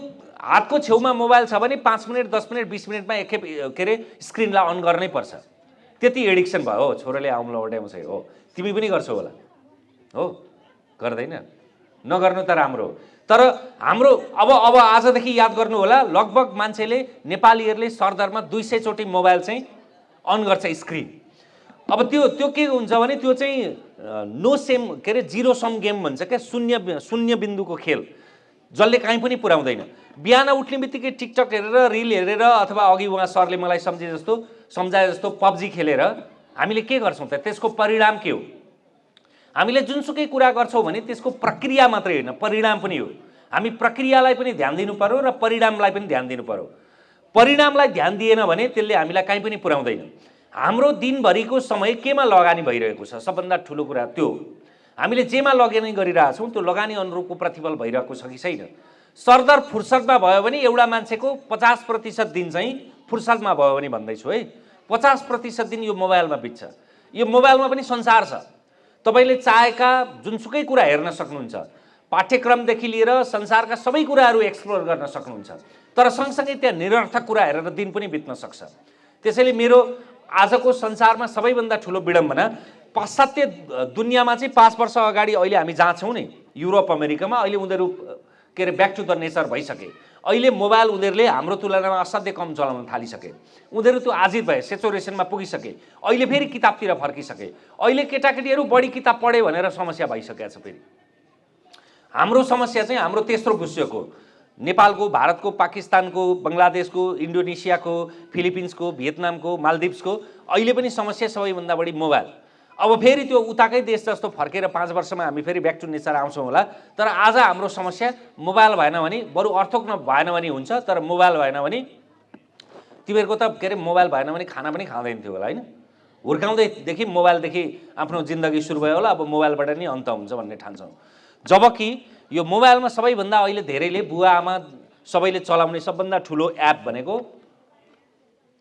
हातको छेउमा मोबाइल छ भने 5 मिनेट 10 मिनेट 20 मिनेटमा एकखेप के अरे स्क्रिनलाई अन गर्नै पर्छ। त्यति एडिक्सन भयो। हो छोरोले आउँला ओड्याउँछ हो, तिमी पनि गर्छौ होला हो, गर्दैन? नगर्नु त राम्रो। तर हाम्रो अब आजदेखि याद गर्नु होला, लगभग मान्छेले नेपालीहरूले सरदरमा 200 चोटि मोबाइल चाहिँ अन गर्छ स्क्रिन। अब त्यो के हुन्छ भने त्यो चाहिँ नो सेम के अरे जिरो सम गेम भन्छ क्या, शून्य बिन्दुको खेल, जसले कहीँ पनि पुर्याउँदैन। बिहान उठ्ने बित्तिकै टिकटक हेरेर रिल हेरेर अथवा अघि उहाँ सरले मलाई सम्झाए जस्तो पब्जी खेलेर हामीले के गर्छौँ त? त्यसको परिणाम के हो? हामीले जुनसुकै कुरा गर्छौँ भने त्यसको प्रक्रिया मात्रै होइन, परिणाम पनि हो। हामी प्रक्रियालाई पनि ध्यान दिनु पर्यो र परिणामलाई पनि ध्यान दिनु पर्यो। परिणामलाई ध्यान दिएन भने त्यसले हामीलाई कहीँ पनि पुर्याउँदैन। हाम्रो दिनभरिको समय केमा लगानी भइरहेको छ? सबभन्दा ठुलो कुरा त्यो हो। हामीले जेमा लगानी गरिरहेछौँ त्यो लगानी अनुरूपको प्रतिफल भइरहेको छ कि छैन? सरदर फुर्सदमा भयो भने एउटा मान्छेको 50% दिन चाहिँ फुर्सदमा भयो भने भन्दैछु है, 50% दिन यो मोबाइलमा बित्छ। यो मोबाइलमा पनि संसार छ। तपाईले चाहेका जुनसुकै कुरा हेर्न सक्नुहुन्छ, पाठ्यक्रमदेखि लिएर संसारका सबै कुराहरू एक्सप्लोर गर्न सक्नुहुन्छ। तर सँगसँगै त्यहाँ निरर्थक कुरा हेरेर दिन पनि बित्न सक्छ। त्यसैले मेरो आजको संसारमा सबैभन्दा ठुलो विडम्बना पाश्चात्य दुनियाँमा चाहिँ 5 वर्ष अगाडि अहिले हामी जहाँ छौँ नि युरोप अमेरिकामा, अहिले उनीहरू के अरे ब्याक टु द नेचर भइसके। अहिले मोबाइल उनीहरूले हाम्रो तुलनामा असाध्यै कम चलाउन थालिसके। उनीहरू त्यो आजित भए, सेचुरेसनमा पुगिसके। अहिले फेरि किताबतिर फर्किसके। अहिले केटाकेटीहरू बढी किताब पढ्यो भनेर समस्या भइसकेको छ। फेरि हाम्रो समस्या चाहिँ हाम्रो तेस्रो विश्वको, नेपालको, भारतको, पाकिस्तानको, बङ्गलादेशको, इन्डोनेसियाको, फिलिपिन्सको, भियतनामको, मालदिप्सको अहिले पनि समस्या सबैभन्दा बढी मोबाइल। अब फेरि त्यो उताकै देश जस्तो फर्केर 5 वर्षमा हामी फेरि ब्याक टु नेचर आउँछौँ होला। तर आज हाम्रो समस्या मोबाइल भएन भने, बरु अर्थोक्न भएन भने हुन्छ, तर मोबाइल भएन भने तिमीहरूको त के अरे मोबाइल भएन भने खाना पनि खाँदैन थियो होला हैन? हुर्काउँदैदेखि मोबाइलदेखि आफ्नो जिन्दगी सुरु भयो होला, अब मोबाइलबाट नै अन्त हुन्छ भन्ने ठान्छौँ। जबकि यो मोबाइलमा सबैभन्दा अहिले धेरैले बुवा आमा सबैले चलाउने सबभन्दा ठुलो एप भनेको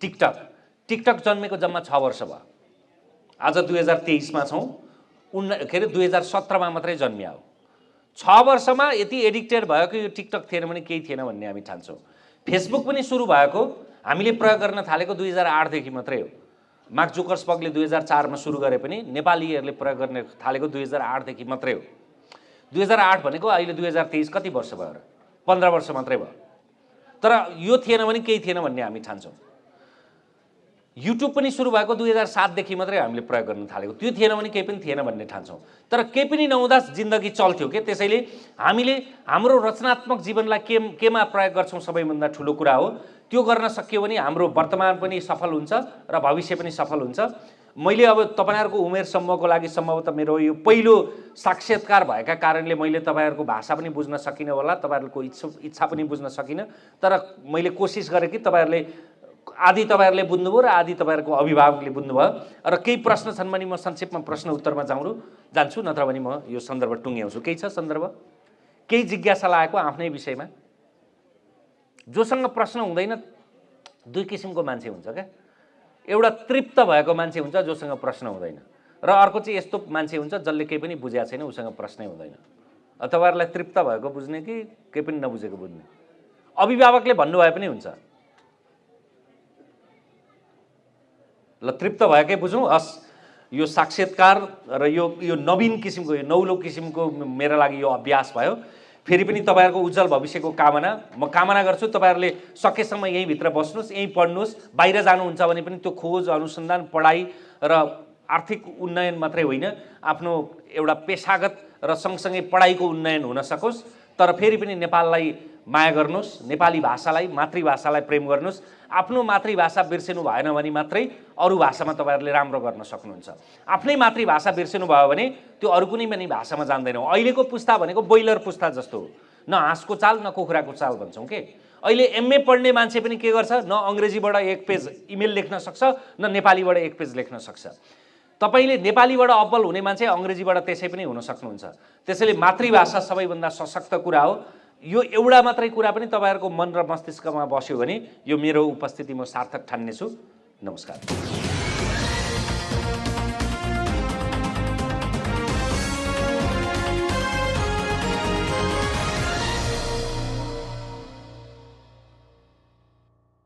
टिकटक। टिकटक जन्मेको जम्मा 6 वर्ष भयो। आज 2023 मा छौँ, के अरे 2017 मा मात्रै जन्मिया हो। 6 वर्षमा यति एडिक्टेड भयो कि यो टिकटक थिएन भने केही थिएन भन्ने हामी ठान्छौँ। फेसबुक पनि सुरु भएको हामीले प्रयोग गर्न थालेको 2008 देखि मात्रै हो। मार्क जुकर्सबर्गले 2004 मा सुरु गरे पनि नेपालीहरूले प्रयोग गर्न थालेको 2008 देखि मात्रै हो। 2008 भनेको अहिले 2023 कति वर्ष भयो र? 15 वर्ष मात्रै भयो। तर यो थिएन भने केही थिएन भन्ने हामी ठान्छौँ। युट्युब पनि सुरु भएको 2007 देखि मात्रै हामीले प्रयोग गर्न थालेको। त्यो थिएन भने केही पनि थिएन भन्ने ठान्छौँ। तर केही पनि नहुँदा जिन्दगी चल्थ्यो के। त्यसैले हामीले हाम्रो रचनात्मक जीवनलाई केमा प्रयोग गर्छौँ सबैभन्दा ठुलो कुरा हो। त्यो गर्न सकियो भने हाम्रो वर्तमान पनि सफल हुन्छ र भविष्य पनि सफल हुन्छ। मैले अब तपाईहरुको उमेर समूहको लागि सम्भवतः मेरो यो पहिलो साक्षात्कार भएका कारणले मैले तपाईहरुको भाषा पनि बुझ्न सकिनँ होला, तपाईहरुको इच्छा पनि बुझ्न सकिनँ। तर मैले कोसिस गरेँ कि तपाईहरुले आदि तपाईहरुले बुझ्नुभयो र आदि तपाईहरुको अभिभावकले बुझ्नुभयो। र केही प्रश्न छन् भने म संक्षेपमा प्रश्न उत्तरमा जान्छु, नत्र भने म यो सन्दर्भ टुङ्ग्याउँछु। केही छ सन्दर्भ? केही जिज्ञासा लागेको आफ्नै विषयमा? जोसँग प्रश्न हुँदैन दुई किसिमको मान्छे हुन्छ क्या। एउटा तृप्त भएको मान्छे हुन्छ जोसँग प्रश्न हुँदैन, र अर्को चाहिँ यस्तो मान्छे हुन्छ जसले केही पनि बुझेको छैन, उसँग प्रश्नै हुँदैन। तपाईहरुलाई तृप्त भएको बुझ्ने कि केही पनि नबुझेको बुझ्ने? अभिभावकले भन्नुभए पनि हुन्छ। ल तृप्त भएकै बुझौँ। हस्, यो साक्षात्कार र यो नवीन किसिमको, यो नौलो किसिमको मेरो लागि यो अभ्यास भयो। फेरि पनि तपाईहरुको उज्जवल भविष्यको कामना म कामना गर्छु। तपाईहरुले सकेसम्म यही भित्र बस्नुस्, यही पढ्नुस्। बाहिर जानुहुन्छ भने पनि त्यो खोज, अनुसन्धान, पढाइ र आर्थिक उन्नयन मात्रै होइन, आफ्नो एउटा पेशागत र सँगसँगै पढाइको उन्नयन हुन सकोस्। तर फेरि पनि नेपाललाई माया गर्नुस्, नेपाली भाषालाई, मातृभाषालाई प्रेम गर्नुस्। आफ्नो मातृभाषा बिर्सिनु भएन भने मात्रै अरू भाषामा तपाईहरुले राम्रो गर्न सक्नुहुन्छ। आफ्नै मातृभाषा बिर्सिनु भयो भने त्यो अरू कुनै पनि भाषामा जान्दैनौ। अहिलेको पुस्ता भनेको बोइलर पुस्ता जस्तो हो, न हाँसको चाल न कुखुराको चाल भन्छौँ के। अहिले एमए पढ्ने मान्छे पनि के गर्छ, न अंग्रेजीबाट 1 पेज इमेल लेख्न सक्छ, न नेपालीबाट 1 पेज लेख्न सक्छ। तपाईले नेपालीबाट अब्बल हुने मान्छे अंग्रेजीबाट त्यसै पनि हुन सक्नुहुन्छ। त्यसैले मातृभाषा सबैभन्दा सशक्त कुरा हो। यो एउटा मात्रै कुरा पनि तपाईहरुको मन र मस्तिष्कमा बस्यो भने यो मेरो उपस्थिति म सार्थक ठान्नेछु। नमस्कार।